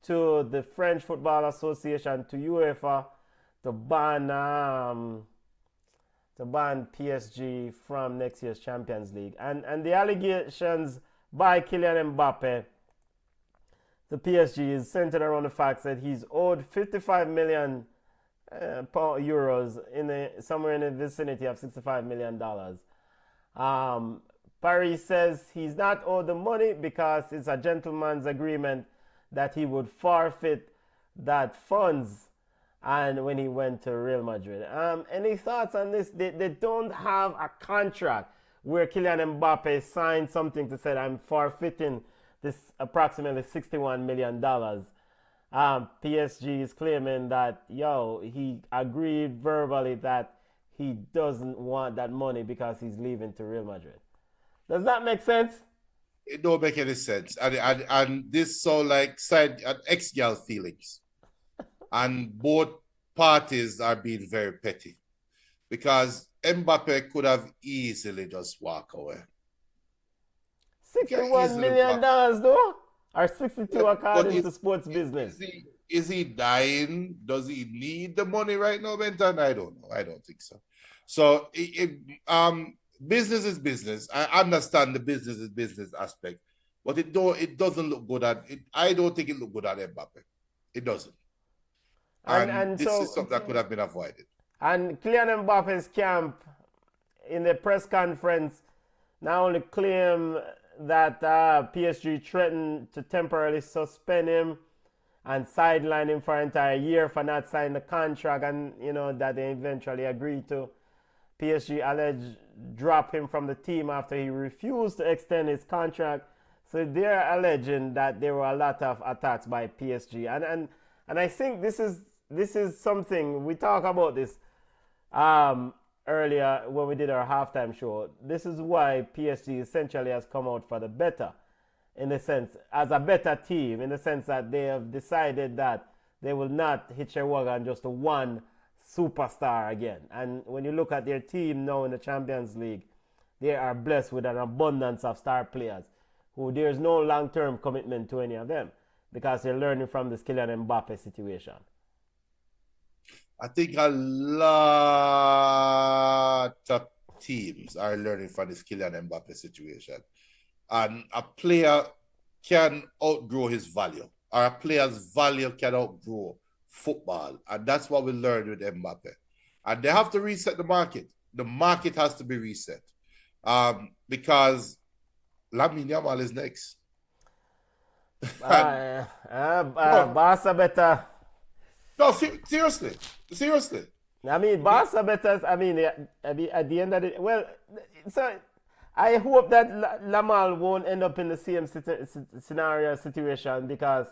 to the French Football Association, to UEFA, to ban PSG from next year's Champions League. And the allegations by Kylian Mbappe to PSG is centered around the fact that he's owed 55 million euros somewhere in the vicinity of $65 million. Paris says he's not owed the money because it's a gentleman's agreement that he would forfeit that funds and when he went to Real Madrid. Any thoughts on this? They don't have a contract where Kylian Mbappe signed something to say, I'm forfeiting this approximately $61 million. PSG is claiming that, he agreed verbally that he doesn't want that money because he's leaving to Real Madrid. Does that make sense? It don't make any sense. And this so like side ex-girl feelings. And both parties are being very petty. Because Mbappe could have easily just walked away. $61 million though? Or 62 according to sports business? Is he dying? Does he need the money right now, Benton? I don't know. I don't think so. So business is business. I understand the business is business aspect, but it doesn't look good at it. I don't think it looked good at Mbappe. It doesn't. And this is something that could have been avoided. And Kylian Mbappe's camp in the press conference not only claim that PSG threatened to temporarily suspend him and sideline him for an entire year for not signing the contract, and that they eventually agreed to. PSG alleged drop him from the team after he refused to extend his contract. So they're alleging that there were a lot of attacks by PSG, and I think this is something we talked about this earlier when we did our halftime show. This is why PSG essentially has come out for the better, in the sense, as a better team, in the sense that they have decided that they will not hitch a wagon just to one superstar again. And when you look at their team now in the Champions League, they are blessed with an abundance of star players who there's no long-term commitment to any of them because they're learning from this Kylian Mbappe situation. I think a lot of teams are learning from this Kylian Mbappe situation. And a player can outgrow his value, or a player's value can outgrow football. And that's what we learned with Mbappe. And they have to reset the market. The market has to be reset. Because Lamine Yamal is next. Barca better. No, seriously. I mean, Barca better. I mean, at the end of it, well, so I hope that Lamal won't end up in the same situation, because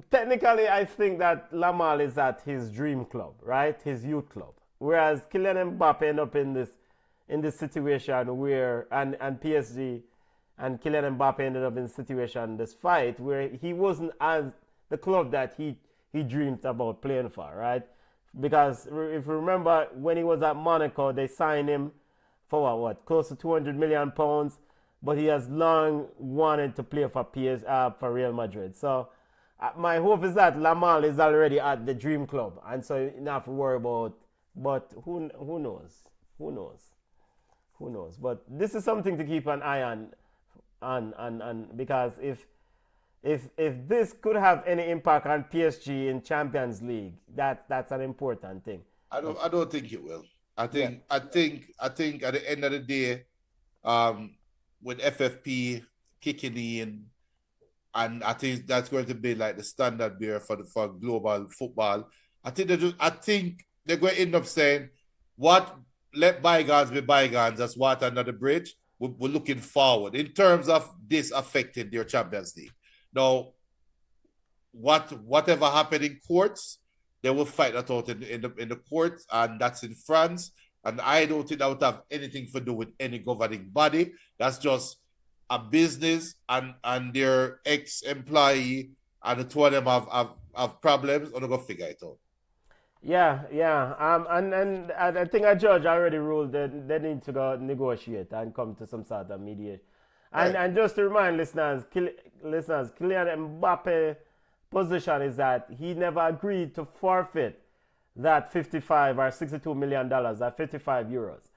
technically I think that Lamal is at his dream club, right? His youth club. Whereas Kylian Mbappe end up in this situation where and PSG and Kylian Mbappe ended up in this situation, this fight where he wasn't as the club that he he dreamed about playing for, right? Because if you remember, when he was at Monaco, they signed him for what close to 200 million pounds, but he has long wanted to play for for Real Madrid. So my hope is that Lamal is already at the dream club, and so you don't have to worry about. But who knows? Who knows? Who knows? But this is something to keep an eye on because if this could have any impact on PSG in Champions League, that's an important thing. I don't think it will. I think at the end of the day, with FFP kicking in, and I think that's going to be like the standard bearer for global football. I think they're going to end up saying, "What? Let bygones be bygones." That's water under the bridge. We're looking forward in terms of this affecting their Champions League. Now, whatever happened in courts, they will fight that out in the courts, and that's in France. And I don't think that would have anything to do with any governing body. That's just a business, and their ex-employee, and the two of them have problems, or they're gonna figure it out. Yeah. And I think a judge already ruled that they need to go negotiate and come to some sort of mediation. And just to remind listeners, Kylian Mbappe's position is that he never agreed to forfeit that 55 or 62 million dollars, that 55 euros.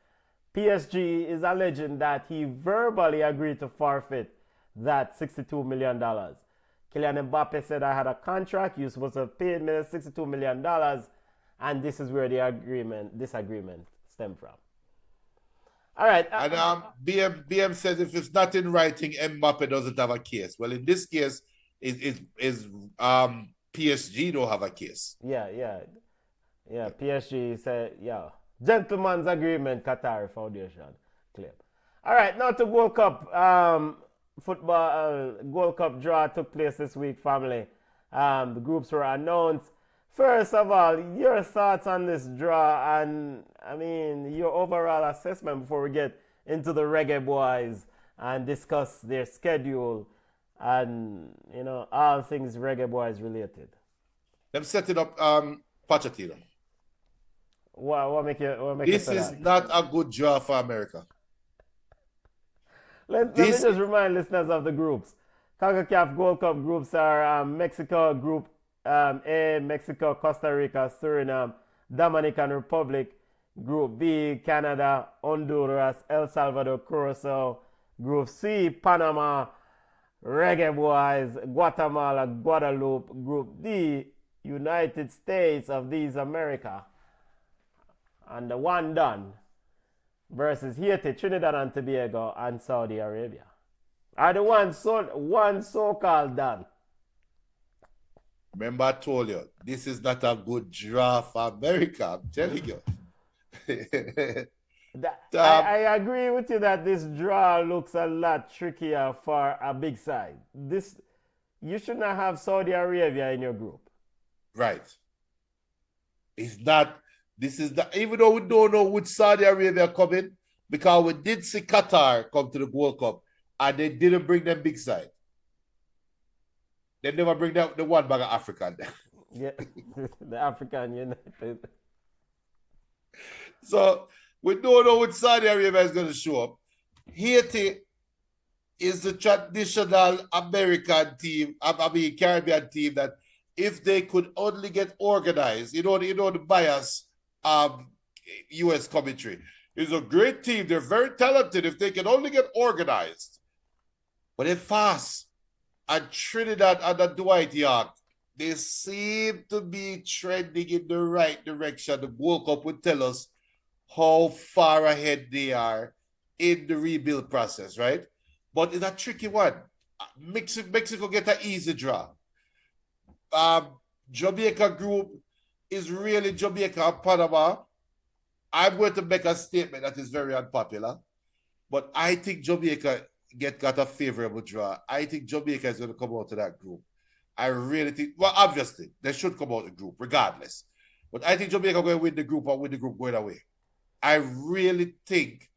PSG is alleging that he verbally agreed to forfeit that 62 million dollars. Kylian Mbappe said, "I had a contract. You're supposed to pay me 62 million dollars," and this is where the disagreement stemmed from. All right. And BM says if it's not in writing, Mbappe doesn't have a case. Well, in this case, is PSG don't have a case. Yeah. PSG said, gentleman's agreement, Qatari Foundation claim. All right, now to Gold Cup. Football Gold Cup draw took place this week, family. The groups were announced. First of all, your thoughts on this draw, and I mean your overall assessment before we get into the Reggaeboyz and discuss their schedule and all things Reggaeboyz related. Them setting up Pochettino. What make you This say is that? not a good draw for America. Let me just remind listeners of the groups. CONCACAF Gold Cup groups are Mexico Group A, Mexico, Costa Rica, Suriname, Dominican Republic. Group B, Canada, Honduras, El Salvador, Curacao. Group C, Panama, Reggaeboyz, Guatemala, Guadeloupe. Group D, United States of these America. And the one done versus Haiti, Trinidad and Tobago, and Saudi Arabia. Are the one so-called done. Remember I told you, this is not a good draw for America, I'm telling you. I agree with you that this draw looks a lot trickier for a big side. You should not have Saudi Arabia in your group. Right. It's not. This is the, even though we don't know which Saudi Arabia coming, because we did see Qatar come to the World Cup and they didn't bring them big side. They never bring the one bag of African. Yeah, the African United. So we don't know which Saudi Arabia is going to show up. Haiti is the traditional American team, Caribbean team that if they could only get organized, the bias U.S. commentary. It's a great team. They're very talented if they can only get organized. But they're fast. And Trinidad under Dwight York, they seem to be trending in the right direction. The World Cup would tell us how far ahead they are in the rebuild process, right? But it's a tricky one. Mexico get an easy draw. Jamaica group is really Jamaica and Panama. I'm going to make a statement that is very unpopular, but I think Jamaica got a favorable draw. I think Jamaica is going to come out of that group. I really think, well, obviously, they should come out of the group regardless. But I think Jamaica going to win the group or win the group going away. I really think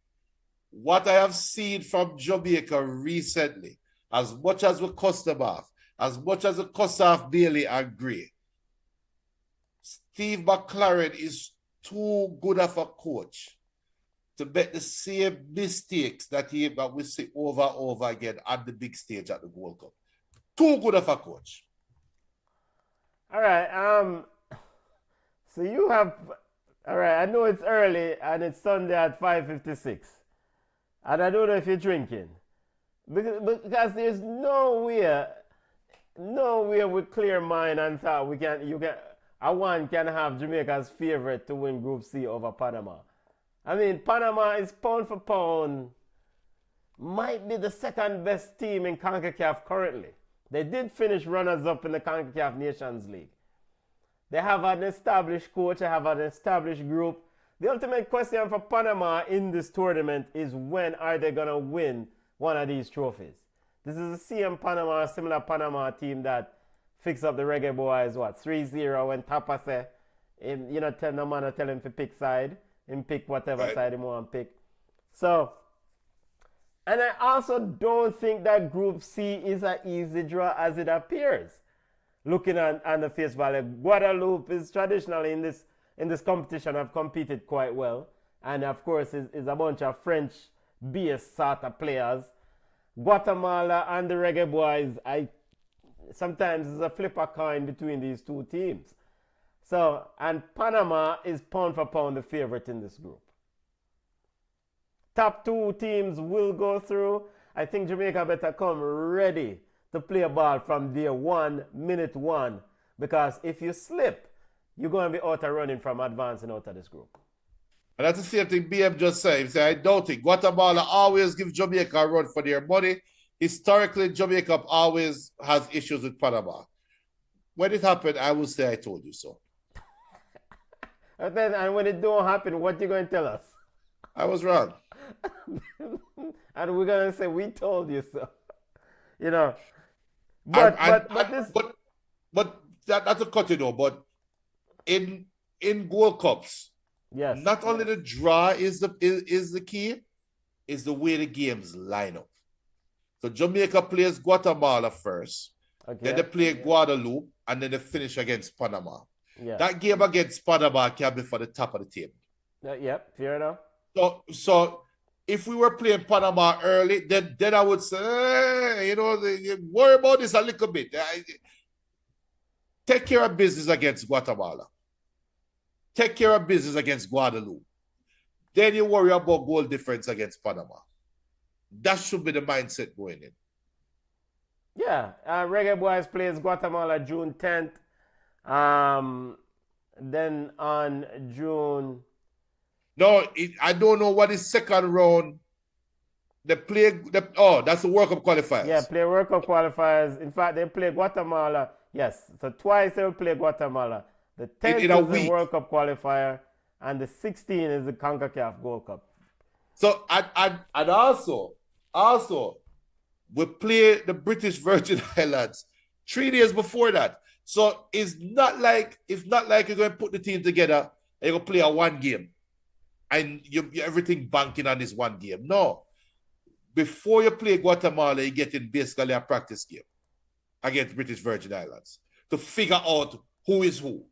what I have seen from Jamaica recently, as much as we cuss them off, as much as we cuss off Bailey and Gray, Steve McLaren is too good of a coach to make the same mistakes that we see over and over again at the big stage at the World Cup. Too good of a coach. All right. So you have. All right. I know it's early and it's Sunday at 5:56, and I don't know if you're drinking, because there's no way with clear mind and thought one can have Jamaica's favorite to win Group C over Panama. I mean, Panama is pound for pound, might be the second best team in CONCACAF currently. They did finish runners-up in the CONCACAF Nations League. They have an established coach, they have an established group. The ultimate question for Panama in this tournament is, when are they going to win one of these trophies? This is the same Panama, similar Panama team that fixed up the Reggaeboyz, 3-0 when Tapa say, tell no man to tell him to pick side. Him pick whatever side he want to pick. So, and I also don't think that Group C is an easy draw as it appears. Looking on the face value, Guadeloupe is traditionally in this competition have competed quite well, and of course is a bunch of French-based sort of players. Guatemala and the Reggaeboyz, sometimes it's a flip a coin between these two teams. So, and Panama is pound for pound the favorite in this group. Top two teams will go through. I think Jamaica better come ready to play a ball from day 1, minute 1. Because if you slip, you're going to be out of running from advancing out of this group. And that's the same thing BM just said. He said, I doubt it. Guatemala always gives Jamaica a run for their money. Historically, Jamaica always has issues with Panama. When it happened, I will say I told you so. And when it don't happen, what you going to tell us? I was wrong. And we're going to say, we told you so. But that's a cut, But in Gold Cups, yes, not only the draw is the key, is the way the games line up. So Jamaica plays Guatemala first, then they play Guadeloupe, and then they finish against Panama. Yeah. That game against Panama can be for the top of the table. Yep, fair enough. So if we were playing Panama early, then I would say, worry about this a little bit. Take care of business against Guatemala. Take care of business against Guadeloupe. Then you worry about goal difference against Panama. That should be the mindset going in. Yeah, Reggaeboyz plays Guatemala June 10th. Then on June... No, I don't know what is second round. That's the World Cup qualifiers. Yeah, play World Cup qualifiers. In fact, they play Guatemala. Yes, so twice they'll play Guatemala. The 10th is the World Cup qualifier, and the 16th is the CONCACAF Gold Cup. So, and also, we play the British Virgin Islands 3 days before that. So it's not like you're going to put the team together and you're going to play a one game and you everything banking on this one game. No. Before you play Guatemala, you get in basically a practice game against British Virgin Islands to figure out who is who,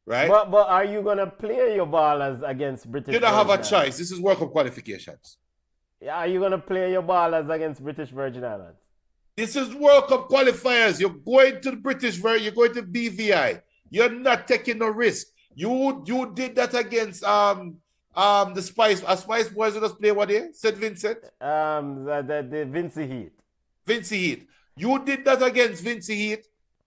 right? But are you going to play your ballers against British Virgin Islands? You don't have a choice. This is World Cup qualifications. Are you going to play your ballers against British Virgin Islands? This is World Cup qualifiers. You're going to the British Virgin. You're going to BVI. You're not taking no risk. You did that against the Spice Boys. Who just play what day? St. Vincent. The Vincy Heat. Vincy Heat. You did that against Vincy Heat,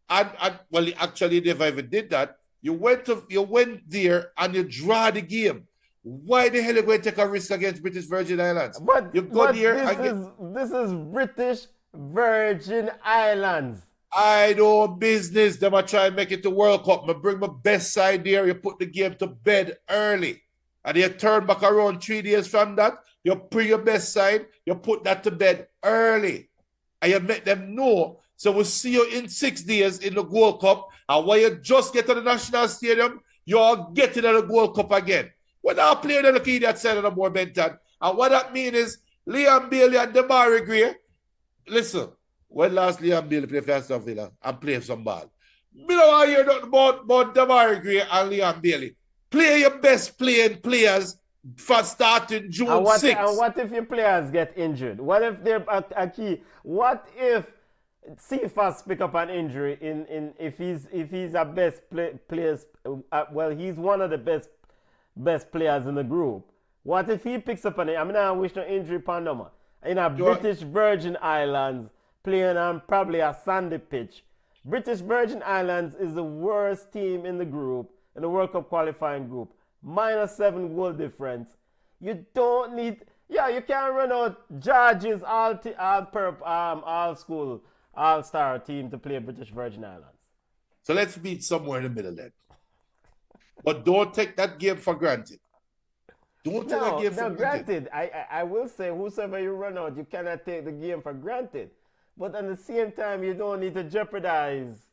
and well, actually, they never even did that. You went there and you draw the game. Why the hell are you going to take a risk against British Virgin Islands? This is British Virgin Islands. I know business. Them I try and make it to World Cup. I bring my best side there. You put the game to bed early. And you turn back around 3 days from that. You bring your best side. You put that to bed early. And you make them know. So we'll see you in 6 days in the Gold Cup. And when you just get to the National Stadium, you're getting to the Gold Cup again. When I play the key that side of the more Benton. And what that means is Liam Bailey and Damari Gray. Listen, when last Liam Bailey played for Aston Villa and played some ball? Me don't want to hear nothing about Damari Gray and Leon Bailey. Play your best playing players for starting June And 6th. and what if your players get injured? What if they're a key? What if Cephas pick up an injury if he's a best players? Well, he's one of the best players in the group. What if he picks up an? I mean, I wish no injury Panama in a British Virgin Islands playing on probably a sandy pitch. British Virgin Islands is the worst team in the group, in the World Cup qualifying group. -7 goal difference. You don't need. Yeah, you can't run out George's all-school, all-star team to play British Virgin Islands. So let's meet somewhere in the middle then. But don't take that game for granted. Don't take that game for granted. I will say, whosoever you run out, you cannot take the game for granted. But at the same time, you don't need to jeopardize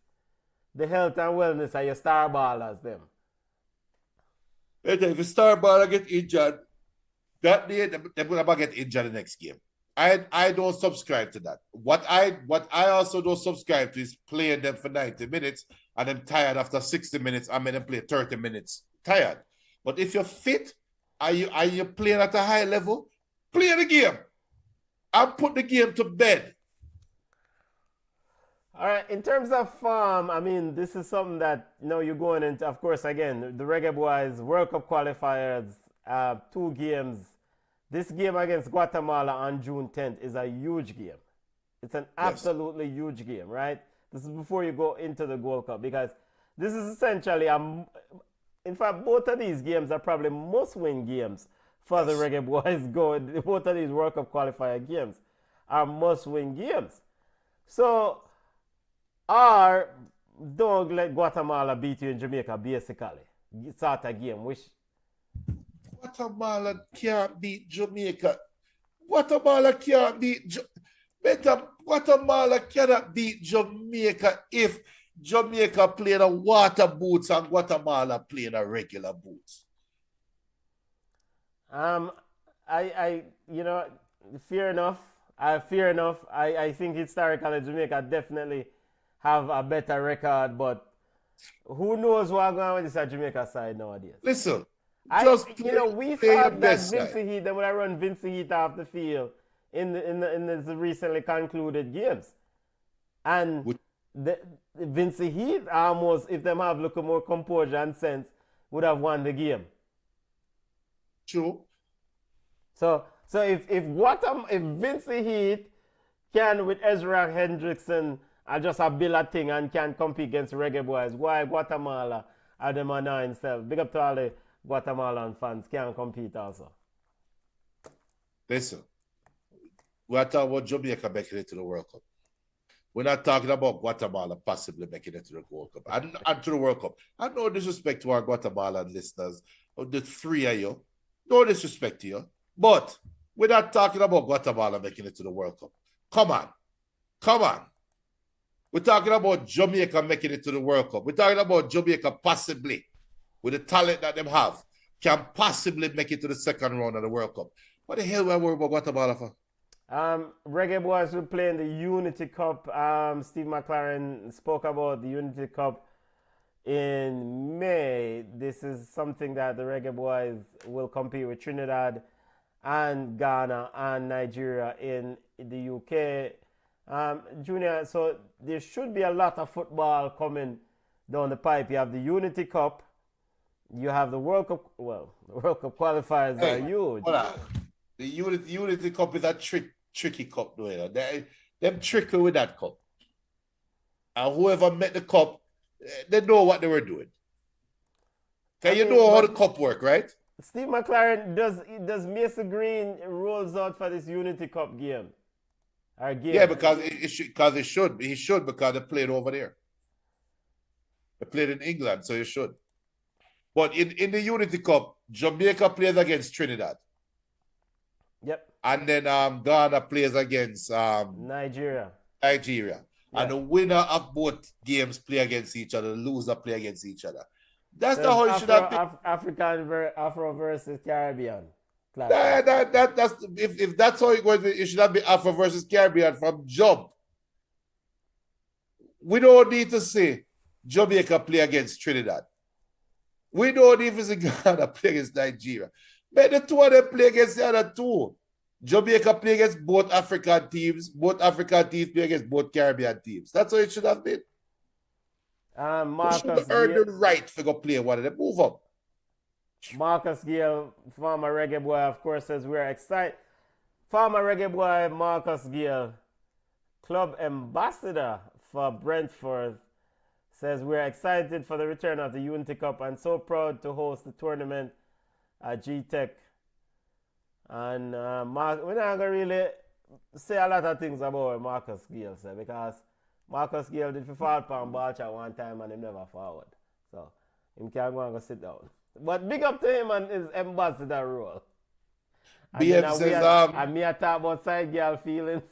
the health and wellness of your star ballers, them. If the star baller get injured, that day they're gonna get injured the next game. I don't subscribe to that. What I also don't subscribe to is playing them for 90 minutes and I'm tired after 60 minutes. I'm gonna play 30 minutes tired. But if you're fit, are you playing at a high level? Play the game. And put the game to bed. All right, in terms of form, I mean, this is something that, you're going into, of course, again, the Reggaeboyz World Cup qualifiers, 2 games. This game against Guatemala on June 10th is a huge game. It's an absolutely huge game, right? This is before you go into the Gold Cup, because this is essentially, in fact, both of these games are probably must-win games for the Reggaeboyz Gold. Both of these World Cup qualifier games are must-win games. So, or don't let Guatemala beat you in Jamaica, basically. Start a game, which... Guatemala can't beat Jamaica. Guatemala can't beat... Guatemala cannot beat Jamaica if Jamaica playing a water boots and Guatemala playing a regular boots. Fair enough. I think historically Jamaica definitely have a better record, but who knows what's going on with this Jamaica side nowadays? Listen, we thought that Vincey Heat, they would have run Vincey Heat off the field in the recently concluded games. And the Vincey Heat almost, if them have a little more composure and sense, would have won the game. True. So if Vincey Heat can, with Ezra Hendrickson, just a bill a thing and can compete against Reggaeboyz, why Guatemala are them on himself? Big up to all the Guatemalan fans, can compete also. Listen, we're talking about Jamaica making it to the World Cup. We're not talking about Guatemala possibly making it to the World Cup and to the World Cup. And no disrespect to our Guatemalan listeners, the 3 of you. No disrespect to you. But we're not talking about Guatemala making it to the World Cup. Come on. We're talking about Jamaica making it to the World Cup. We're talking about Jamaica possibly, with the talent that they have, can possibly make it to the second round of the World Cup. What the hell are we worried about Guatemala for? Reggaeboyz will play in the Unity Cup. Steve McLaren spoke about the Unity Cup in May. This is something that the Reggaeboyz will compete with Trinidad and Ghana and Nigeria in the UK. Junior, so there should be a lot of football coming down the pipe. You have the Unity Cup, you have the World Cup. Well, the World Cup qualifiers are huge. The Unity Cup is a tricky cup, though. Them tricky with that cup. And whoever met the cup, they know what they were doing. Okay, you know how the cup work, right? Steve McLaren, does Mason Green rolls out for this Unity Cup game? Yeah, because he should because they played over there. They played in England, so he should. But in the Unity Cup, Jamaica plays against Trinidad. Yep. And then Ghana plays against Nigeria. Yeah. And the winner of both games play against each other. The loser play against each other. That's not how it should have been. Afro versus Caribbean. If that's how it goes, it should not be Afro versus Caribbean from jump. We don't need to say Jamaica play against Trinidad. We don't even see Ghana play against Nigeria. But the two of them play against the other two. Jamaica play against both African teams. Both African teams play against both Caribbean teams. That's how it should have been. Marcus should have earned the right to go play one of them. Move up. Marcus Gale, former Reggae Boy, of course, says we're excited. Former Reggae Boy Marcus Gale, club ambassador for Brentford, says we're excited for the return of the UNT Cup and so proud to host the tournament at G-Tech. And we're not going to really say a lot of things about Marcus Gale, sir, because Marcus Gale did fall upon Balcha one time and he never forward. So, him can't go and go sit down. But big up to him and his ambassador role. BM says, and me I talk about side girl feelings.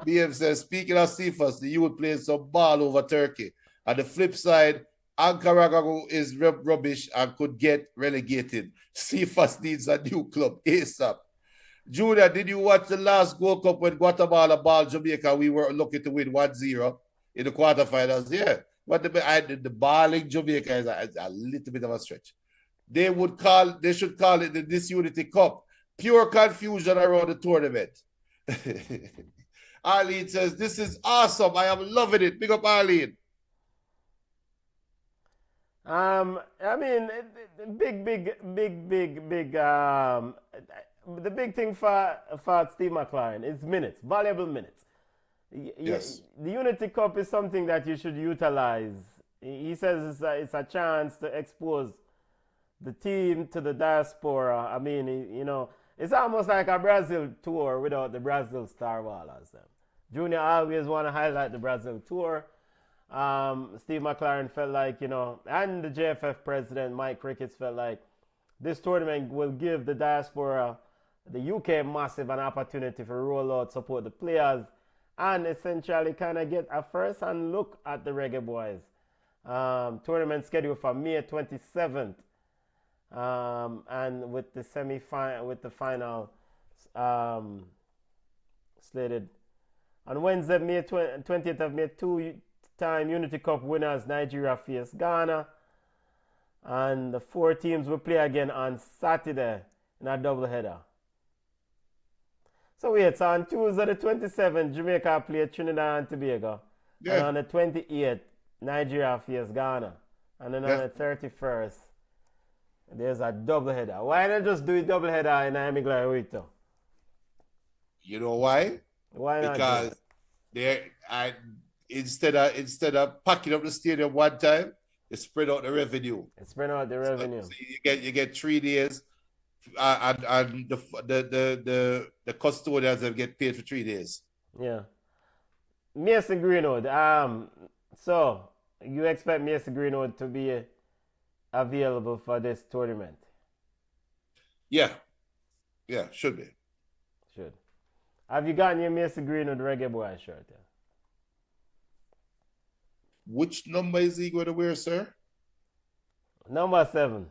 BM says, speaking of Cephas, the youth playing some ball over Turkey. On the flip side, Ankara is rubbish and could get relegated. Cephas needs a new club ASAP. Junior, did you watch the last Gold Cup when Guatemala ball Jamaica? We were lucky to win 1-0 in the quarterfinals. Yeah, but the balling Jamaica is a little bit of a stretch. They should call it the Disunity Cup. Pure confusion around the tournament. Arlene says, this is awesome. I am loving it. Big up, Arlene. I mean, the big thing for Steve McLaren is minutes, valuable minutes. Yes. The Unity Cup is something that you should utilize. He says it's a chance to expose the team to the diaspora. I mean, it's almost like a Brazil tour without the Brazil star ballers. Junior always want to highlight the Brazil tour. Steve McLaren felt like, and the JFF president, Mike Ricketts, felt like this tournament will give the diaspora, the UK massive, an opportunity for roll out, support the players, and essentially kind of get a first-hand look at the Reggae Boys. Tournament scheduled for May 27th. And with the final slated on Wednesday, May 20th of May, two-time Unity Cup winners Nigeria face Ghana, and the 4 teams will play again on Saturday in a doubleheader. So so on Tuesday the 27th, Jamaica play Trinidad and Tobago, and on the 28th, Nigeria face Ghana, and then on the 31st. There's a doubleheader. Why not just do a doubleheader in Amigla? You know why? Why not? Because instead of packing up the stadium one time, they spread out the revenue. So you get 3 days, and the custodians have get paid for 3 days. Yeah. Mason Greenwood. So you expect Mason Greenwood to be available for this tournament? Yeah, should be. Should. Have you gotten your Mason Greenwood Reggae Boy shirt? Yeah? Which number is he going to wear, sir? Number 7.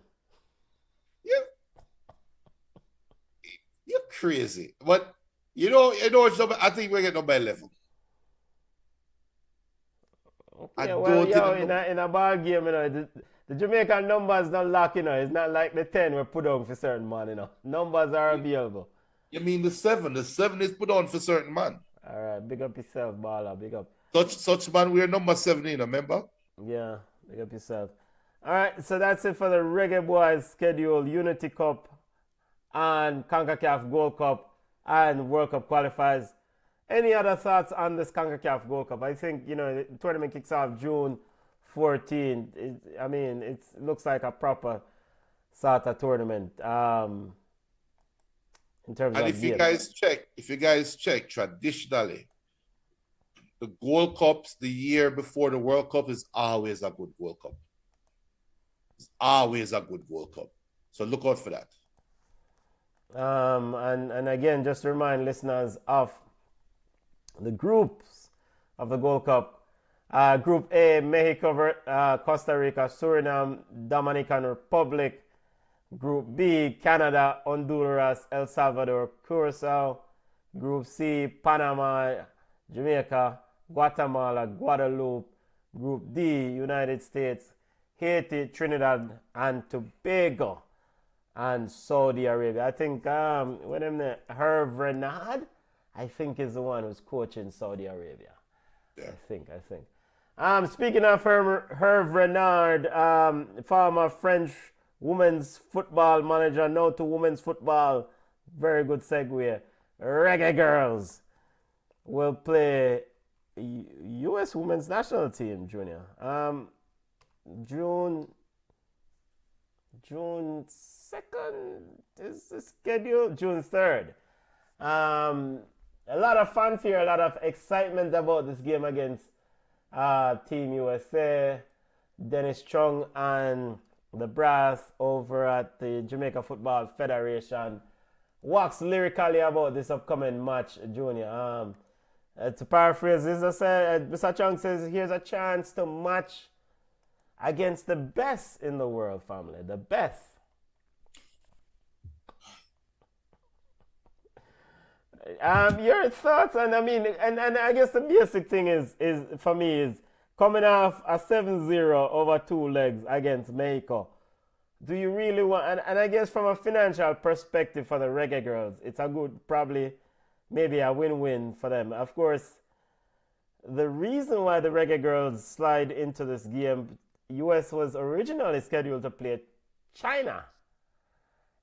You're crazy. But you know, I think we're getting number 11. Okay, well, in a ball game, the Jamaican numbers don't lock, It's not like the 10 were put on for certain man, Numbers are available. You mean the 7? The 7 is put on for certain man. All right, big up yourself, baller. Big up. Such man, we're number 17, remember? Yeah, big up yourself. All right, so that's it for the Reggae Boys schedule, Unity Cup and CONCACAF Gold Cup and World Cup qualifiers. Any other thoughts on this CONCACAF Gold Cup? I think, the tournament kicks off June 14th. It looks like a proper sort of tournament. In terms of if you guys check, traditionally, the Gold Cups the year before the World Cup is always a good World Cup. It's always a good World Cup. So look out for that. And again, just to remind listeners of the groups of the Gold Cup. Group A, Mexico, Costa Rica, Suriname, Dominican Republic. Group B, Canada, Honduras, El Salvador, Curacao. Group C, Panama, Jamaica, Guatemala, Guadeloupe. Group D, United States, Haiti, Trinidad and Tobago, and Saudi Arabia. I think when I'm there, Herve Renard, I think is the one who's coaching Saudi Arabia. Yeah. I think. Speaking of Herve Renard, former French women's football manager, now to women's football. Very good segue. Reggae Girls will play U.S. women's national team, Junior. June 2nd is the schedule. June 3rd. A lot of fanfare, a lot of excitement about this game against Team USA. Dennis Chung and the brass over at the Jamaica Football Federation wax lyrically about this upcoming match, Junior. To paraphrase this, Mr. Chung says, here's a chance to match against the best in the world, family. The best. Your thoughts, and I mean, and I guess the basic thing is for me is coming off a 7-0 over 2 legs against Mexico. Do you really want, and I guess from a financial perspective for the Reggae Girls, it's a good, probably, maybe a win-win for them. Of course, the reason why the Reggae Girls slide into this game, US was originally scheduled to play China.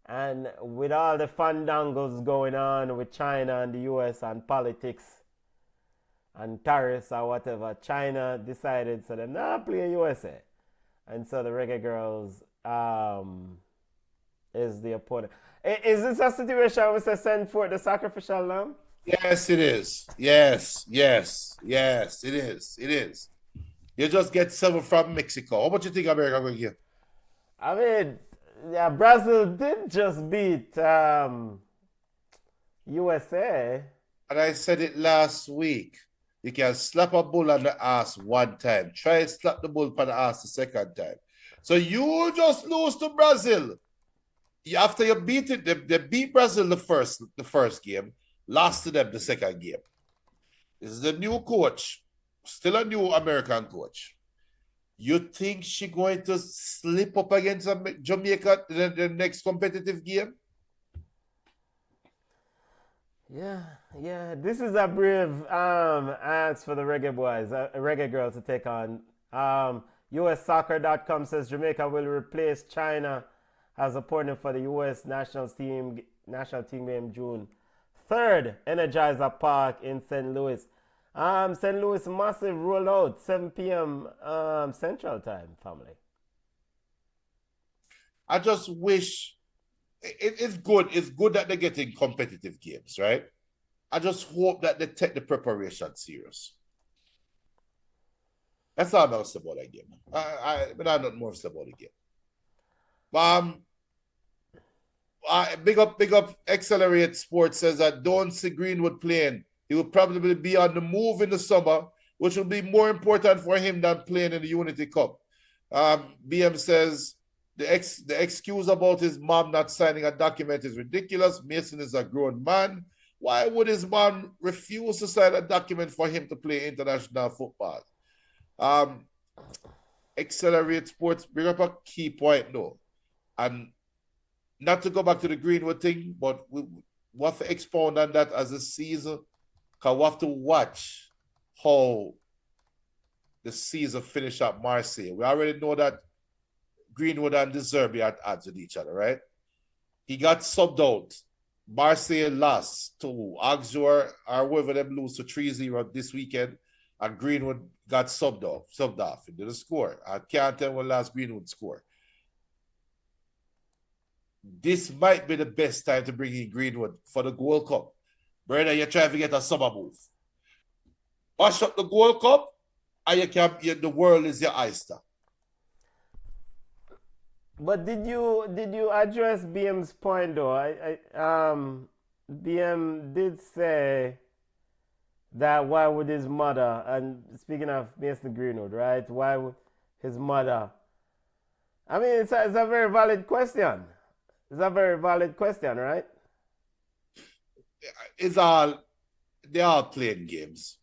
And with all the fandangles going on with China and the US and politics and tariffs or whatever, China decided so them not play USA. And so the Reggae Girls is the opponent. Is this a situation where we send for the sacrificial lamb? Yes, it is. Yes, it is. You just get 7 from Mexico. How much you think America will give? I mean, yeah, Brazil did just beat USA. And I said it last week. You can slap a bull on the ass one time. Try and slap the bull on the ass the second time. So you just lose to Brazil. After you beat it, they beat Brazil the first game, lost to them the second game. This is the new coach, still a new American coach. You think she's going to slip up against Jamaica in the next competitive game? Yeah. This is a brave ask for the Reggae Boys, Reggae Girls to take on. USSoccer.com says Jamaica will replace China as opponent for the U.S. national team game June 3rd, Energizer Park in St. Louis. St. Louis massive rollout, 7 p.m. Central Time, family. I just wish it's good. It's good that they're getting competitive games, right? I just hope that they take the preparation serious. That's all I'm say about that game. But I don't more say about the game. Big up Accelerate Sports says that don't see Greenwood playing. He will probably be on the move in the summer, which will be more important for him than playing in the Unity Cup. BM says the excuse about his mom not signing a document is ridiculous. Mason is a grown man. Why would his mom refuse to sign a document for him to play international football? Accelerate Sports bring up a key point though. And not to go back to the Greenwood thing, but we have to expound on that as a season. Because we have to watch how the season finish at Marseille. We already know that Greenwood and De Zerbi are at odds with each other, right? He got subbed out. Marseille lost to Auxerre, or whoever them lose to 3-0 this weekend. And Greenwood got subbed off into the score. I can't tell when last Greenwood scored. This might be the best time to bring in Greenwood for the Gold Cup. Brother, you're trying to get a summer move. Wash up the Gold Cup, and the world is your oyster. But did you address BM's point though? BM did say that why would his mother, and speaking of Mason Greenwood, right? Why would his mother? I mean, it's a very valid question. It's a very valid question, right? They're all playing games.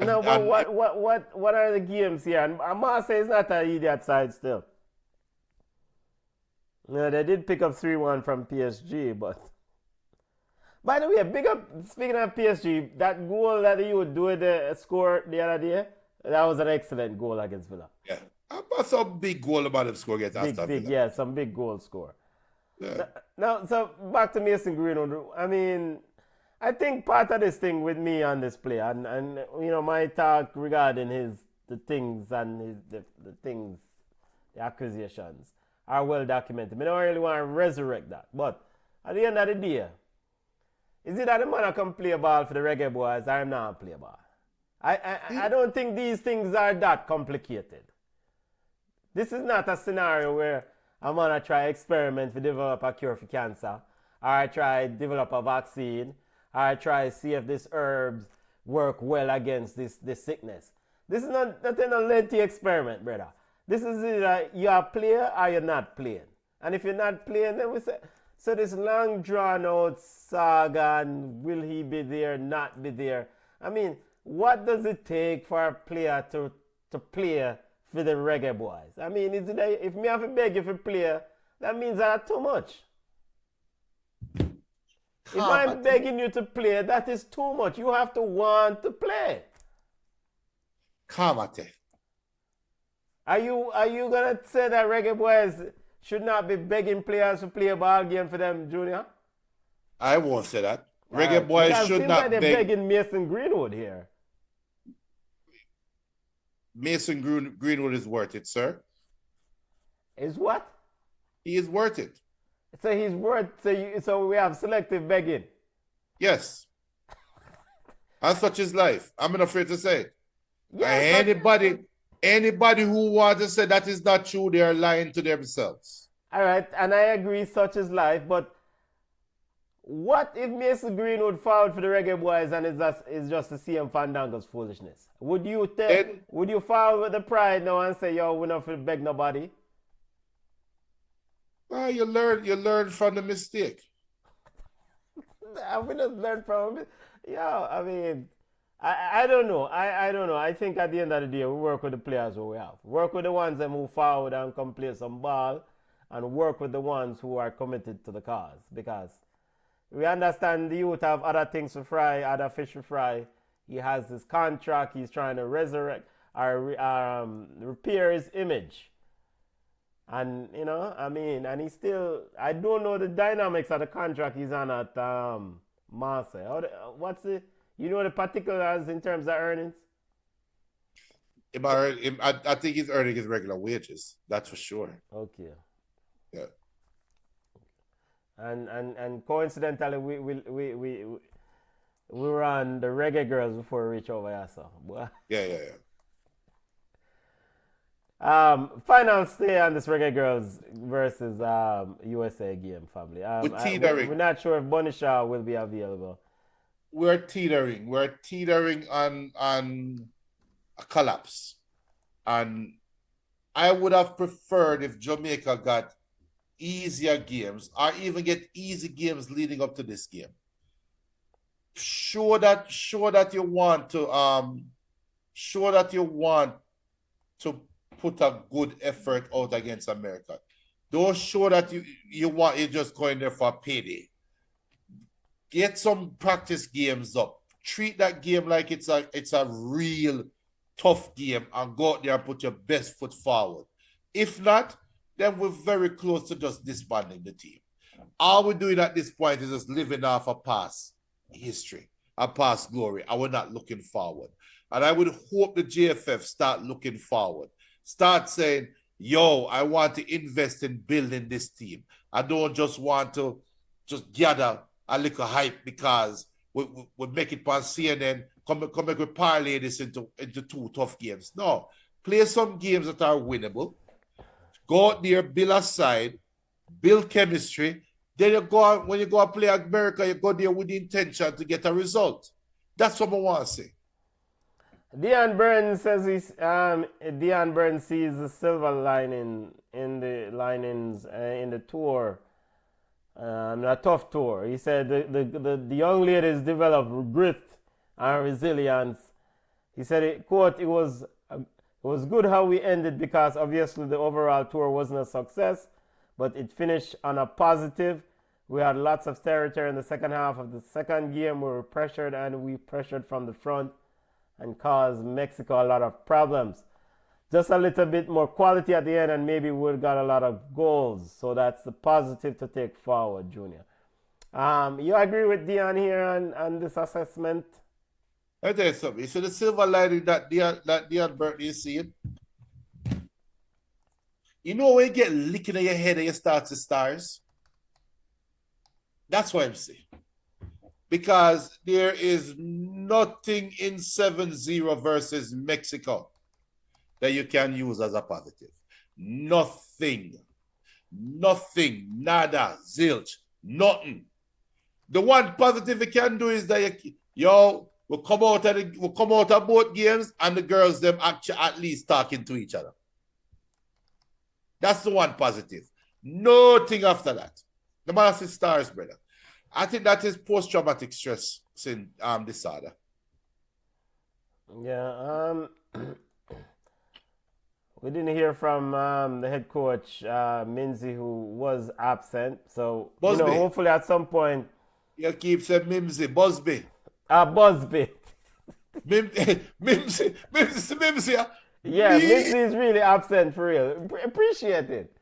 No, but And what are the games here? And Marseille is not an idiot side still. No, they did pick up 3-1 from PSG, but by the way, big up. Speaking of PSG, that goal that you would do the score the other day, that was an excellent goal against Villa. yeah, I saw a big goal about him score against Aston Big, Villa. yeah, some big goal score. Yeah. Now, so back to Mason Greenwood. I mean, I think part of this thing with me on this play, and you know, my talk regarding the things and the things, the accusations are well documented. I don't really want to resurrect that, but at the end of the day, is it that the man can play ball for the Reggaeboyz or I'm not play ball? I don't think these things are that complicated. This is not a scenario where I'm gonna try experiment to develop a cure for cancer, or I try develop a vaccine, or I try see if these herbs work well against this sickness. This is not a lengthy experiment, brother. This is either you're a player or you're not playing. And if you're not playing, then we say, so this long drawn out saga and will he be there, not be there. I mean, what does it take for a player to play for the Reggaeboyz? I mean, is it if me have to beg you for play, that means that's too much. If I'm begging you to play, that is too much. You have to want to play. Kamate. Are you gonna say that Reggaeboyz should not be begging players to play a ball game for them, Junior? I won't say that. Reggaeboyz should not like they're begging Mason Greenwood here. Mason Greenwood is worth it, sir. Is what? He is worth it. So he's worth. So we have selective begging. Yes. And such is life. I'm not afraid to say it. Yes, Anybody who wants to say that is not true, they are lying to themselves. All right, and I agree, such is life. But what if Mason Greenwood fouled for the Reggaeboyz and it's just the CM Fandango's foolishness? Would you foul with the pride now and say, yo, we're not going to beg nobody? Well, you learn from the mistake. We just learn from it. Yeah, I mean, I don't know. I don't know. I think at the end of the day, we work with the players who we have. Work with the ones that move forward and come play some ball, and work with the ones who are committed to the cause. Because we understand the youth have other things to fry, other fish to fry. He has his contract. He's trying to resurrect or repair his image. And, you know, I mean, and he still, I don't know the dynamics of the contract he's on at Marseille. You know the particulars in terms of earnings? I think he's earning his regular wages. That's for sure. Okay. Yeah. And coincidentally, we were on the Reggae Girls before we reach over here, so. Yeah. Final stay on this Reggae Girls versus USA game, family. We're not sure if Bonishaw will be available. We're teetering on a collapse, and I would have preferred if Jamaica got easier games or even get easy games leading up to this game. Sure that you want to put a good effort out against America. Don't show that you're just going there for a payday. Get some practice games up. Treat that game like it's a real tough game and go out there and put your best foot forward. If not, then we're very close to just disbanding the team. All we're doing at this point is just living off a past history, a past glory, and we're not looking forward. And I would hope the JFF start looking forward. Start saying, yo, I want to invest in building this team. I don't just want to just gather a little hype because we make it on CNN, come back with parlay this into two tough games. No, play some games that are winnable. Go out there, build a side, build chemistry. Then you go out, when you go and play America, you go there with the intention to get a result. That's what I want to say. Deon Burns says Deon Burns sees the silver lining in the linings in the tour. A tough tour. He said the young ladies develop grit and resilience He said, quote, it was good how we ended because obviously the overall tour wasn't a success, but it finished on a positive. We had lots of territory in the second half of the second game. We were pressured and we pressured from the front and caused Mexico a lot of problems. Just a little bit more quality at the end and maybe we got a lot of goals. So that's the positive to take forward, Junior. You agree with Dion here on this assessment? I tell you something. You see the silver lining that Dion Burton is seeing? You know when you get licking in your head and you start to stars? That's what I'm saying. Because there is nothing in 7-0 versus Mexico that you can use as a positive. Nothing. Nothing. Nada. Zilch. Nothing. The one positive you can do is that we'll come out of both games and the girls them actually at least talking to each other. That's the one positive. Nothing after that. The man has his stars, brother. I think that is post-traumatic stress disorder. Yeah. We didn't hear from the head coach, Minzy, who was absent. So, hopefully at some point. You keep saying Mimsy, Busby. Busby. Mimsy. Yeah, Mimsy is really absent for real. Appreciate it.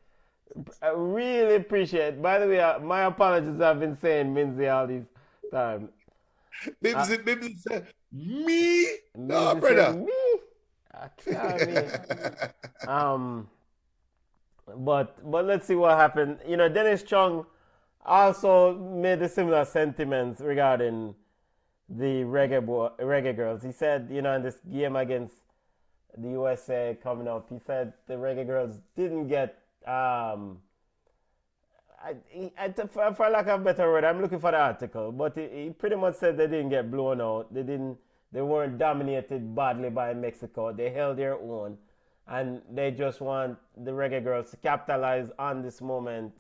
I really appreciate it. By the way, my apologies. I've been saying Mimsy all this time. Mimsy said, me? No, brother. Me? I can't. But let's see what happened. Dennis Chung also made the similar sentiments regarding the Reggae girls. He said, in this game against the USA coming up, he said the Reggae girls didn't get for lack of a better word, I'm looking for the article, but he pretty much said they didn't get blown out. They weren't dominated badly by Mexico. They held their own, and they just want the Reggae girls to capitalize on this moment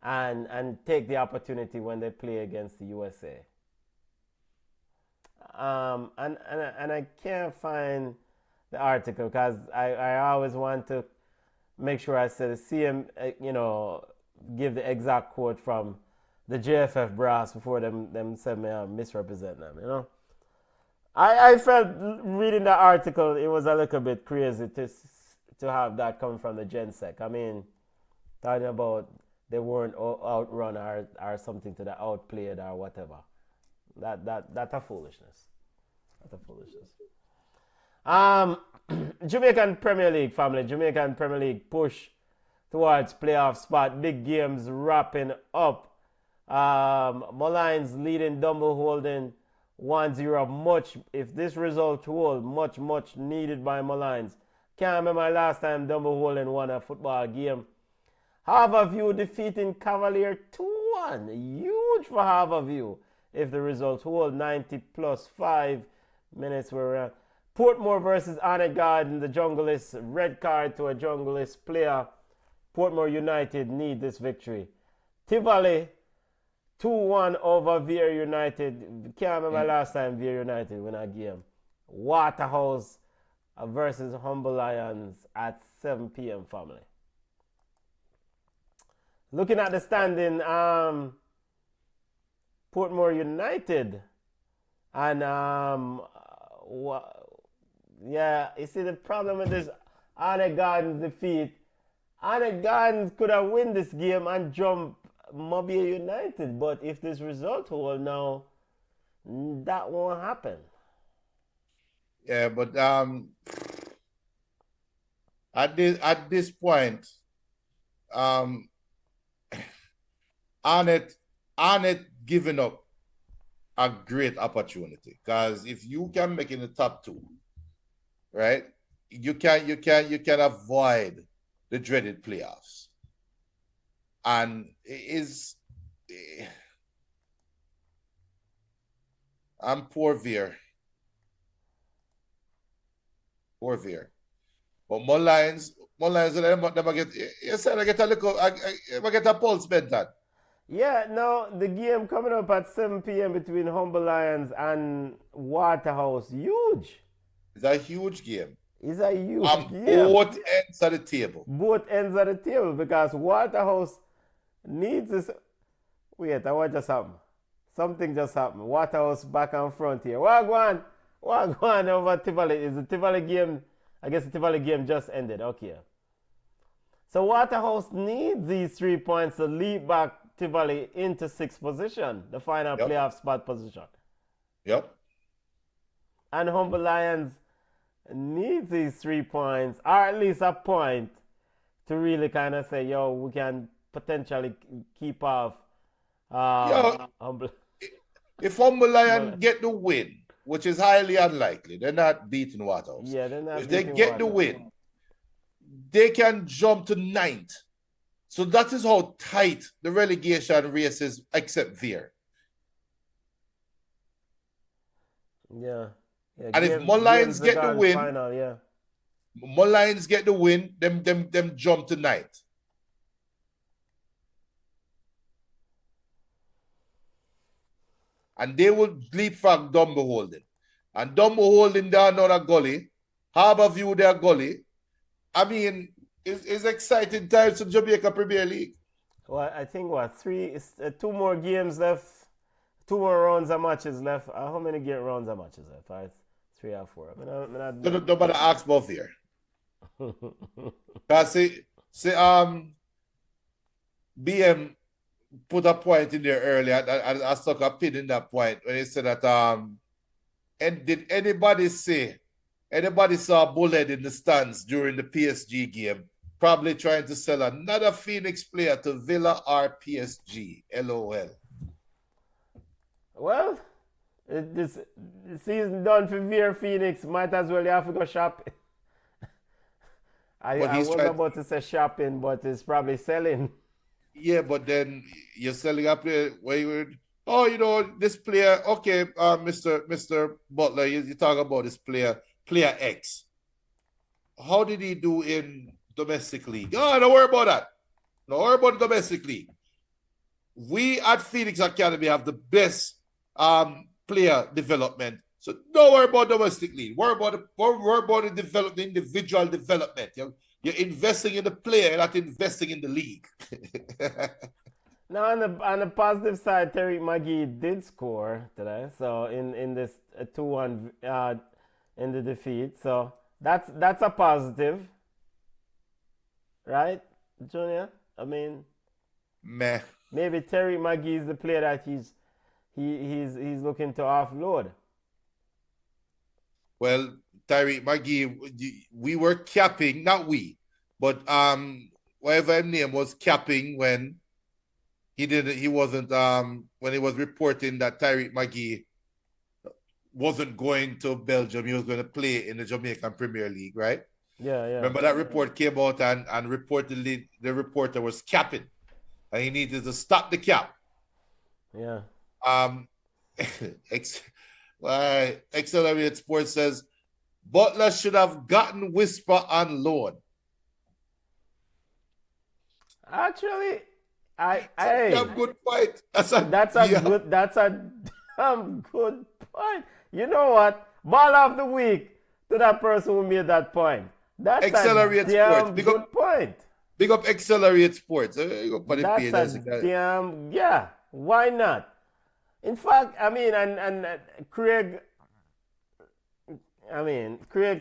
and take the opportunity when they play against the USA. And I can't find the article because I always want to make sure I see him, give the exact quote from the JFF brass before them say me misrepresent them, I felt reading the article, it was a little bit crazy to have that coming from the GenSec. I mean, talking about they weren't outrun or something to the outplayed or whatever. That's a foolishness. That's a foolishness. Jamaican Premier League family. Jamaican Premier League push towards playoff spot. Big games wrapping up. Malines leading, Dumble holding 1-0. Much, if this result hold, much needed by Malines. Can't remember last time Dumble holding won a football game. Harborview defeating Cavalier 2-1. Huge for Harborview. If the result hold, 90 plus 5 minutes were Portmore versus Arnett Garden. The Junglist, red card to a Junglist player. Portmore United need this victory. Tivoli 2-1 over Vere United. Can't remember last time Vere United won a game. Waterhouse versus Humble Lions at 7 p.m. family. Looking at the standing, Portmore United and you see the problem with this Arnett Gardens defeat. Arnett Gardens could have win this game and jump Mobile United, but if this result hold now, that won't happen. Yeah, but at this point, Arnett giving up a great opportunity, because if you can make in the top two, right, you can avoid the dreaded playoffs. And I'm poor Veer. But more lines, never get. You said I get a little, I get a pulse bed that. Yeah, no, the game coming up at 7 p.m. between Humble Lions and Waterhouse, huge. It's a huge game. It's a huge On game. both ends of the table. Both ends of the table because Waterhouse needs this. Wait, what just happened? Something just happened. Waterhouse back and front here. Wagwan over Tivoli. Is the Tivoli game? I guess the Tivoli game just ended. Okay. So Waterhouse needs these 3 points to leap back Tivoli into 6th position, the final playoff spot position. Yep. And Humble Lions needs these 3 points, or at least a point, to really kind of say, yo, we can potentially keep off Humble. If Humble Lions get the win, which is highly unlikely, they're not beating Waterhouse. Yeah, they're not. If they get the win, they can jump to 9th. So that is how tight the relegation race is, except there. Yeah. And if Mull Lions get the win, final, Mull Lions get the win, them jump to 9th. And they will leapfrog Dumbo Holding. And Dumbo Holding down on a gully. Harborview their gully. I mean, it's exciting times in Jamaica Premier League. Well, I think two more games left, 2 more rounds of matches left. How many rounds of matches left? 5, 3 or 4. Nobody ask both here. Because BM put a point in there earlier. I stuck a pin in that point when he said that and did anybody saw Bullet in the stands during the PSG game, probably trying to sell another Phoenix player to Villa or PSG? LOL. Well, this season done for Veer Phoenix. Might as well have to go shopping. I was about to say shopping, but it's probably selling. Yeah, but then you're selling a player where you would, this player, okay, Mr. Butler, you talk about this player X. How did he do in domestic league? Oh, don't worry about that. Don't worry about the domestic league. We at Phoenix Academy have the best player development. So don't worry about domestic league. Worry about the individual development. You're investing in the player, not investing in the league. Now, on the positive side, Terry McGee did score today. So in this 2-1 in the defeat. So that's a positive, right, Junior? I mean, meh. Maybe Terry McGee is the player that he's looking to offload. Well, Tyreek McGee, we were capping, not we, but whatever his name was capping when he wasn't when he was reporting that Tyreek McGee wasn't going to Belgium, he was going to play in the Jamaican Premier League, right? Yeah. Remember that report came out and reportedly the reporter was capping and he needed to stop the cap. Yeah. Accelerate Sports says Butler should have gotten Whisper on loan. Actually, That's a damn good point. That's a damn good point. You know what? Ball of the week to that person who made that point. That's Accelerate a damn Sports. good point. Big up Accelerate Sports. Yeah. Why not? In fact, I mean, and Craig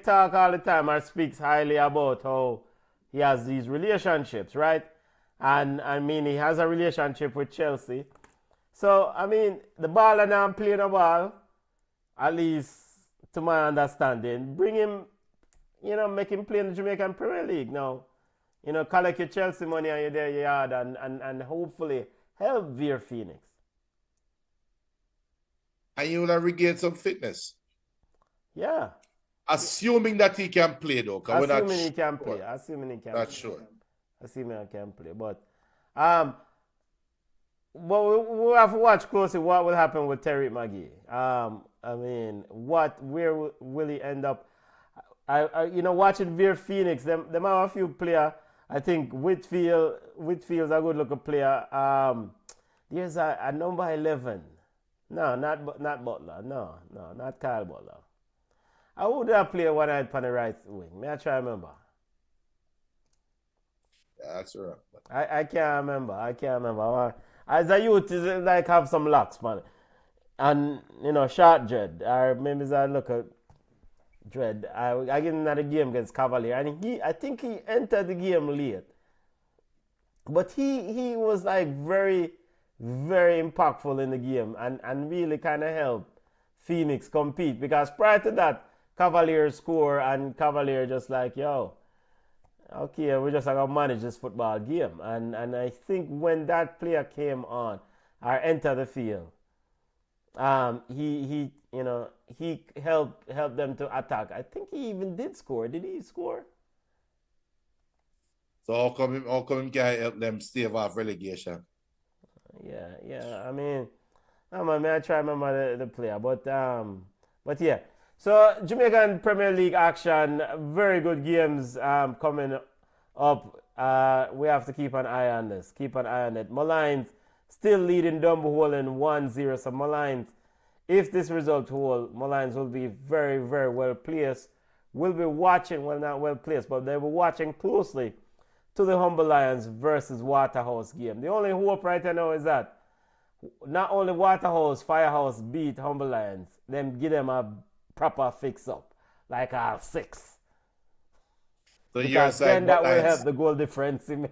talk all the time or speaks highly about how he has these relationships, right? And I mean, he has a relationship with Chelsea. So, I mean, the baller now playing a ball, at least to my understanding, bring him, make him play in the Jamaican Premier League now. Collect your Chelsea money and you're there, your yard, and hopefully help Veer Phoenix. And you will regain some fitness. Yeah. Assuming that he can play, though. Assuming he can play. Not sure. Assuming he can play. But we'll have to watch closely what will happen with Terry McGee. I mean, where will he end up? Watching Veer Phoenix, them have a few players. I think Whitfield's a good looking player. There's a number 11. No, not Butler. No, not Kyle Butler. Who did I play one night on the right wing? May I try remember? Yeah, that's right. I can't remember. I can't remember. As a youth, is like have some locks, man. And, you know, short dread. Or maybe I look at dread. I get into the game against Cavalier. And I think he entered the game late. But he was like very, very impactful in the game and really kind of helped Phoenix compete. Because prior to that, Cavalier score and Cavalier just like, yo, okay, we're just going to manage this football game. And I think when that player came on or entered the field, he helped them to attack. I think he even did score. Did he score? So how come him can't help them stave off relegation? Yeah. I mean, I try to remember the player, but yeah. So Jamaican Premier League action, very good games coming up. We have to keep an eye on this. Keep an eye on it. Malines still leading Dumbo in 1-0. So Malines, if this result holds, Malines will be very, very well placed. We'll be watching, well, not well placed, but they'll be watching closely to the Humble Lions versus Waterhouse game. The only hope right now is that not only Waterhouse, Firehouse beat Humble Lions, then give them a proper fix up, like our 6. So because then that will help the goal difference. You're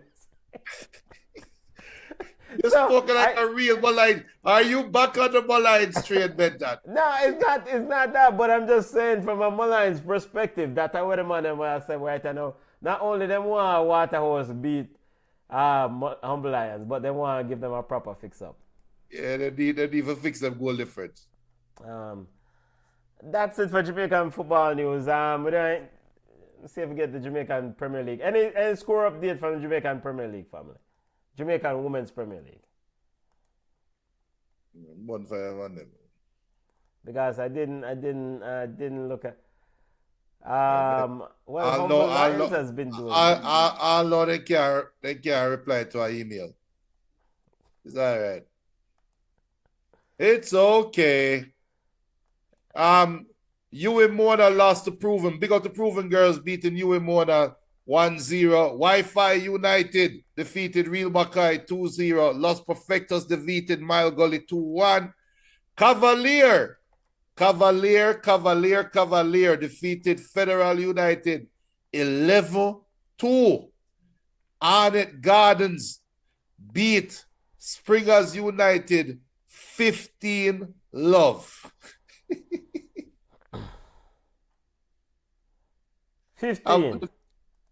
spoken like a real Malines. Are you back on the Malines train, Benton? No, it's not that, but I'm just saying from a Malines perspective, that's what the man I say right now. Not only them want Waterhouse beat Humble Lions, but they want to give them a proper fix up. Yeah, they need to fix them goal difference. That's it for Jamaican football news. Let's see if we get the Jamaican Premier League. Any score update from the Jamaican Premier League family? Jamaican Women's Premier League. Bonfire on them. Because I didn't look at. Humble Lions has been doing. I know they can't reply to our email. Is that right? It's okay. UWMT lost to Proven. Big up the Proven girls beating UWMT 1-0. Wi-Fi United defeated Real Mackay 2-0. Los Perfectos defeated Mile Gully 2-1. Cavalier defeated Federal United 11-2. Arnett Gardens beat Springers United 15-love.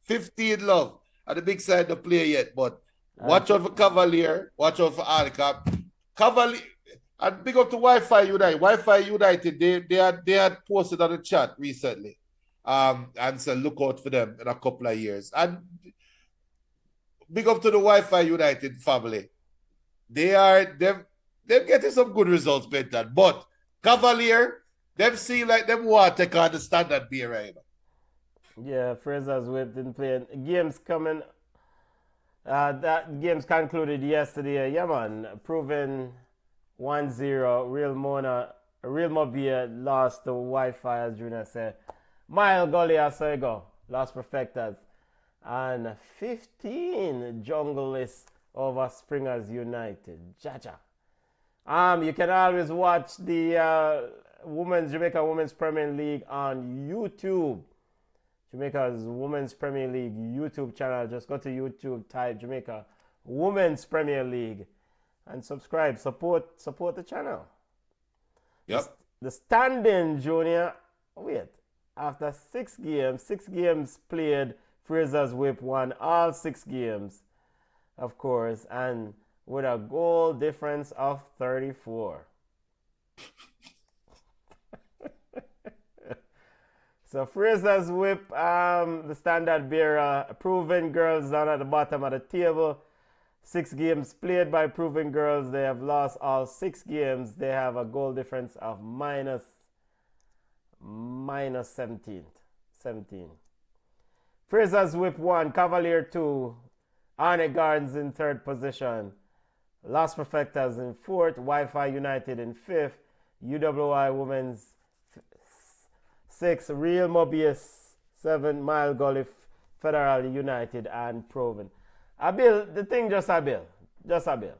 15-love. At the big side to play yet, but watch out for Cavalier, watch out for Arnica. Cavalier, and big up to Wi-Fi United. Wi-Fi United, they had posted on the chat recently, and said look out for them in a couple of years. And big up to the Wi-Fi United family. They're getting some good results, Benton. But Cavalier, them seem like them want to take on the standard beer right now. Yeah, Fraser's Whip didn't play. Games coming. That games concluded yesterday. Yeah, man. Proven 1-0. Real Mobile lost to Wi-Fi, as Junior said. Mile Gully, I saw you go. Lost Perfectors. And 15 Junglist over Springers United. Jaja. You can always watch the Jamaica Women's Premier League on YouTube. Jamaica's Women's Premier League YouTube channel. Just go to YouTube, type Jamaica Women's Premier League and subscribe. Support the channel. Yep. The standing, Junior. Wait. After 6 games played, Fraser's Whip won all 6 games, of course, and with a goal difference of 34. So Fraser's Whip, the standard bearer, Proven Girls down at the bottom of the table. 6 games played by Proven Girls. They have lost all 6 games. They have a goal difference of minus 17. Fraser's Whip 1, Cavalier 2, Arnett Gardens in 3rd position. Los Perfectas in 4th, Wi-Fi United in 5th, UWI Women's 6, Real Mobius. 7, Mile Gully Federal United and Proven. A bill, the thing just a bill. Just a bill.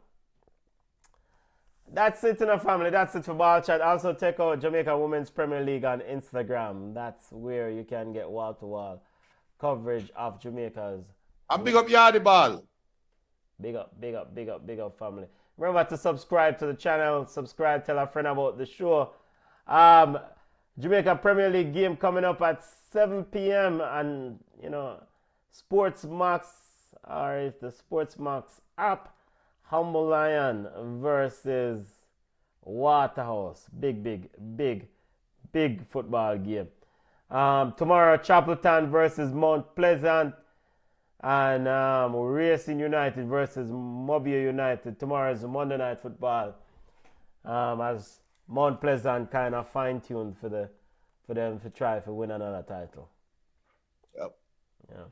That's it in the family. That's it for Ball Chat. Also check out Jamaica Women's Premier League on Instagram. That's where you can get wall-to-wall coverage of Jamaica's. And big up Yardy Ball. Big up, big up, big up, big up, family. Remember to subscribe to the channel. Subscribe, tell a friend about the show. Jamaica Premier League game coming up at 7 p.m. And, you know, Sports Max, or is the Sports Max app. Humble Lion versus Waterhouse. Big football game. Tomorrow, Chapeltown versus Mount Pleasant. And Racing United versus Mobile United. Tomorrow is Monday Night Football. As Mount Pleasant kind of fine-tuned for them to try to win another title. Yep. Yeah.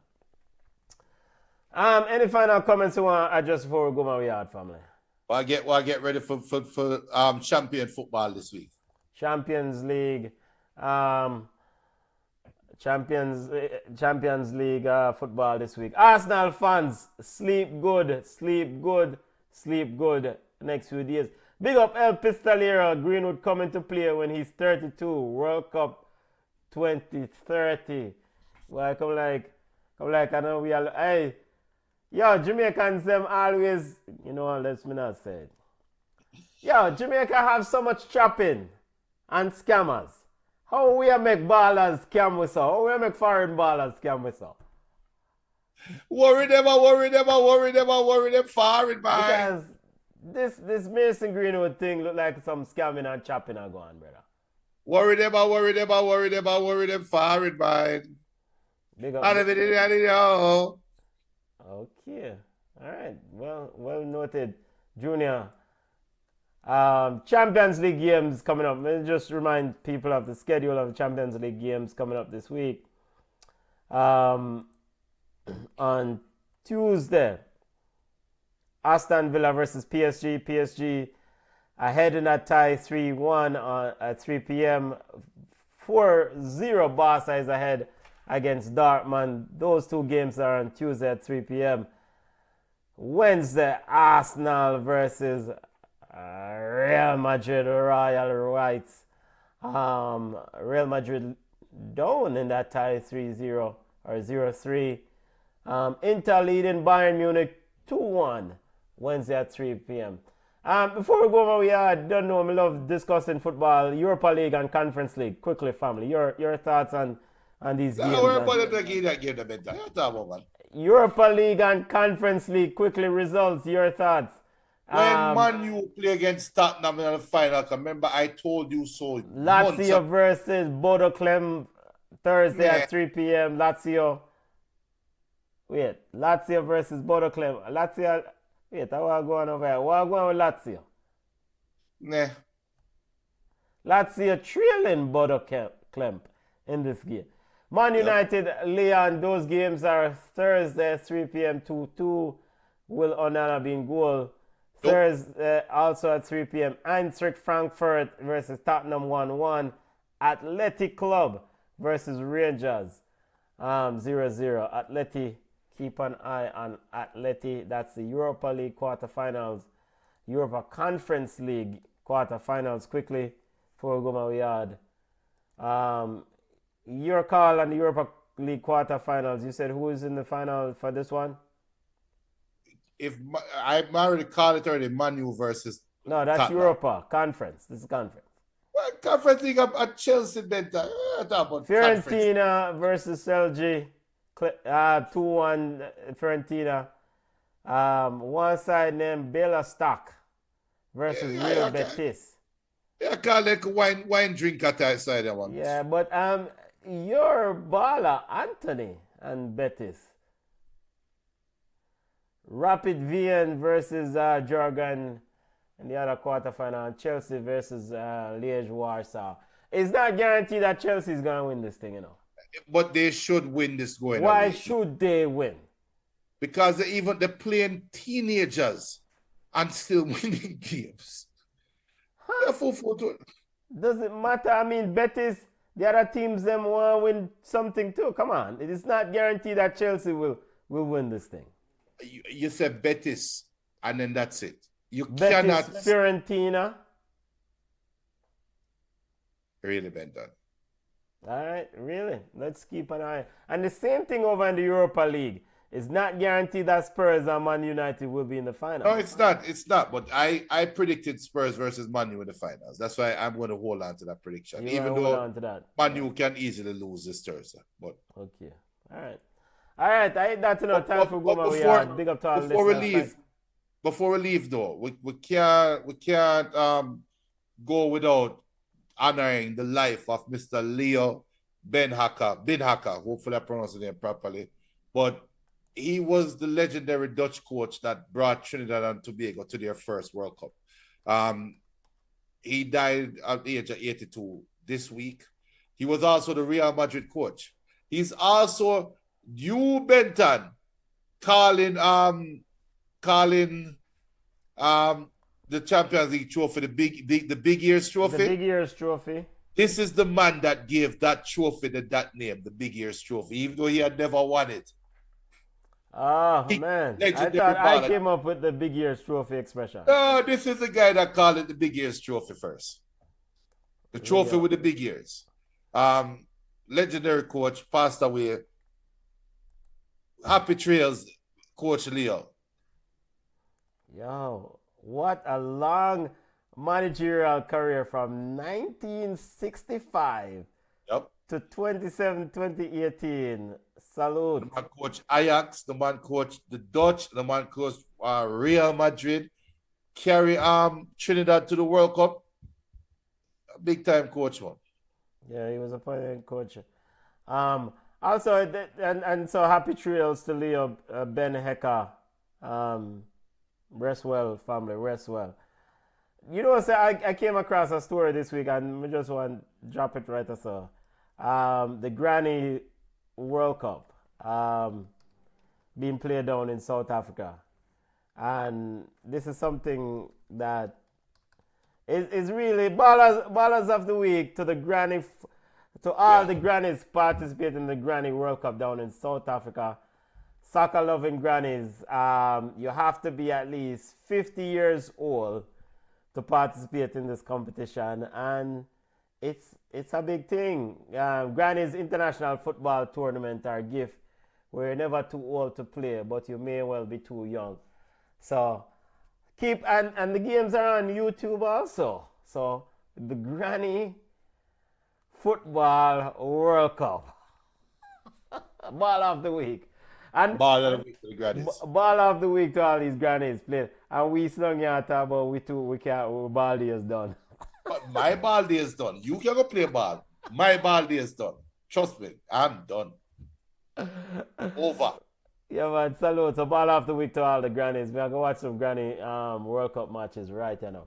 Any final comments you want to add just before we go my yard, family? Well, I get ready for champion football this week. Champions League, Champions League football this week. Arsenal fans, sleep good next few days. Big up El Pistolero, Greenwood coming to play when he's 32. World Cup 2030. Well, come like I know we are. Hey, yo, Jamaicans them always, you know what, let's me not say it. Yo, Jamaica have so much trapping and scammers. How we make ballers scam with so? How we make foreign ballers scam with so? Worry them, foreign man. Because this Mason Greenwood thing look like some scamming and chopping are going, brother. Worry them, foreign man. Big up. Okay. All right. Well noted, Junior. Champions League games coming up. Let me just remind people of the schedule of the Champions League games coming up this week. On Tuesday, Aston Villa versus PSG. PSG ahead in that tie 3-1 at 3 p.m. 4-0 Barca is ahead against Dortmund. Those two games are on Tuesday at 3 p.m. Wednesday, Arsenal versus Real Madrid Royal Whites. Real Madrid down in that tie 3-0 or 0-3. Inter leading Bayern Munich 2-1 Wednesday at 3 p.m. Before we go over, I don't know, I love discussing football, Europa League and Conference League. Quickly, family, your thoughts on these games. Europa League and Conference League, quickly, results, your thoughts. When Man U play against Tottenham in the final, remember I told you so. Lazio versus Bodo Clem Thursday at 3 p.m. Lazio versus Bodo Clem. Lazio, wait, how are going over here? What are going with Lazio? Nah. Lazio trailing Bodo Clem in this game. Man United, Leon, those games are Thursday, 3 p.m. 2-2. Will Onana be in goal. Thursday, also at 3 p.m. Eintracht Frankfurt versus Tottenham 1-1. Athletic Club versus Rangers 0-0. Atleti, keep an eye on Atleti. That's the Europa League quarterfinals. Europa Conference League quarterfinals. Quickly, before we go my yard. Your call on the Europa League quarterfinals. You said who is in the final for this one? If I'm already called it already, Man U versus. No, that's Tottenham. Europa Conference. This is conference. Well, Conference League at Chelsea, Benta. Fiorentina versus LG. 2-1 Fiorentina. One side named Bela Stock versus Real Betis. Yeah, call like wine drink at that side that one. Yeah, but your baller Anthony and Betis. Rapid Vienna versus Jorgen in the other quarterfinal. Chelsea versus Liège Warsaw. It's not guaranteed that Chelsea is going to win this thing, you know. But they should win this going. Why should they win? Because they're playing teenagers and still winning games. Huh? Doesn't matter. I mean, Betis the other teams them want to win something too. Come on. It is not guaranteed that Chelsea will win this thing. You said Betis, and then that's it. You Betis, cannot Fiorentina. really bend down. All right, really. Let's keep an eye. And the same thing over in the Europa League. It's not guaranteed that Spurs and Man United will be in the final. No, it's not. It's not. But I predicted Spurs versus Man U in the finals. That's why I'm going to hold on to that prediction. Even though Man U can easily lose this Thursday. But okay. All right. All right. I ain't that enough time for Guma. We are big up to our listeners. Before we leave, though, we can't go without honoring the life of Mr. Leo Ben Haka. Hopefully I pronounced the name properly. But he was the legendary Dutch coach that brought Trinidad and Tobago to their first World Cup. He died at the age of 82 this week. He was also the Real Madrid coach. He's also Hugh Benton calling the Champions League trophy, the big years trophy. The big years trophy. This is the man that gave that trophy that name, the big years trophy, even though he had never won it. Oh, man. I thought I came up with the big years trophy expression. No, this is the guy that called it the big years trophy first. The trophy with the big years. Legendary coach, passed away. Happy trails, Coach Leo. Yo, what a long managerial career from 1965 to 2018. Salute. The man coached Ajax, the man coached the Dutch, the man coached Real Madrid, carry Trinidad to the World Cup. A big time coach, man. Yeah, he was a appointed coach. Also, and so happy trails to Leo Ben Heka. Rest well, family, rest well. You know, so I came across a story this week and I just want to drop it right as a the Granny World Cup being played down in South Africa. And this is something that is really ballers of the week to the granny, to all the grannies participating in the Granny World Cup down in South Africa. Soccer loving grannies, you have to be at least 50 years old to participate in this competition, and it's a big thing. Granny's International Football Tournament are a gift where you're never too old to play, but you may well be too young. So keep, and the games are on YouTube also. So the Granny Football World Cup. Ball of the week. And ball of the week to the grannies. Ball of the week to all these grannies playing. And we slung here talk about we can't, our ball day is done. But my ball day is done. You can go play ball. My ball day is done. Trust me, I'm done. Over. Yeah, man. Salute. So ball of the week to all the grannies. We are going to watch some Granny World Cup matches right now.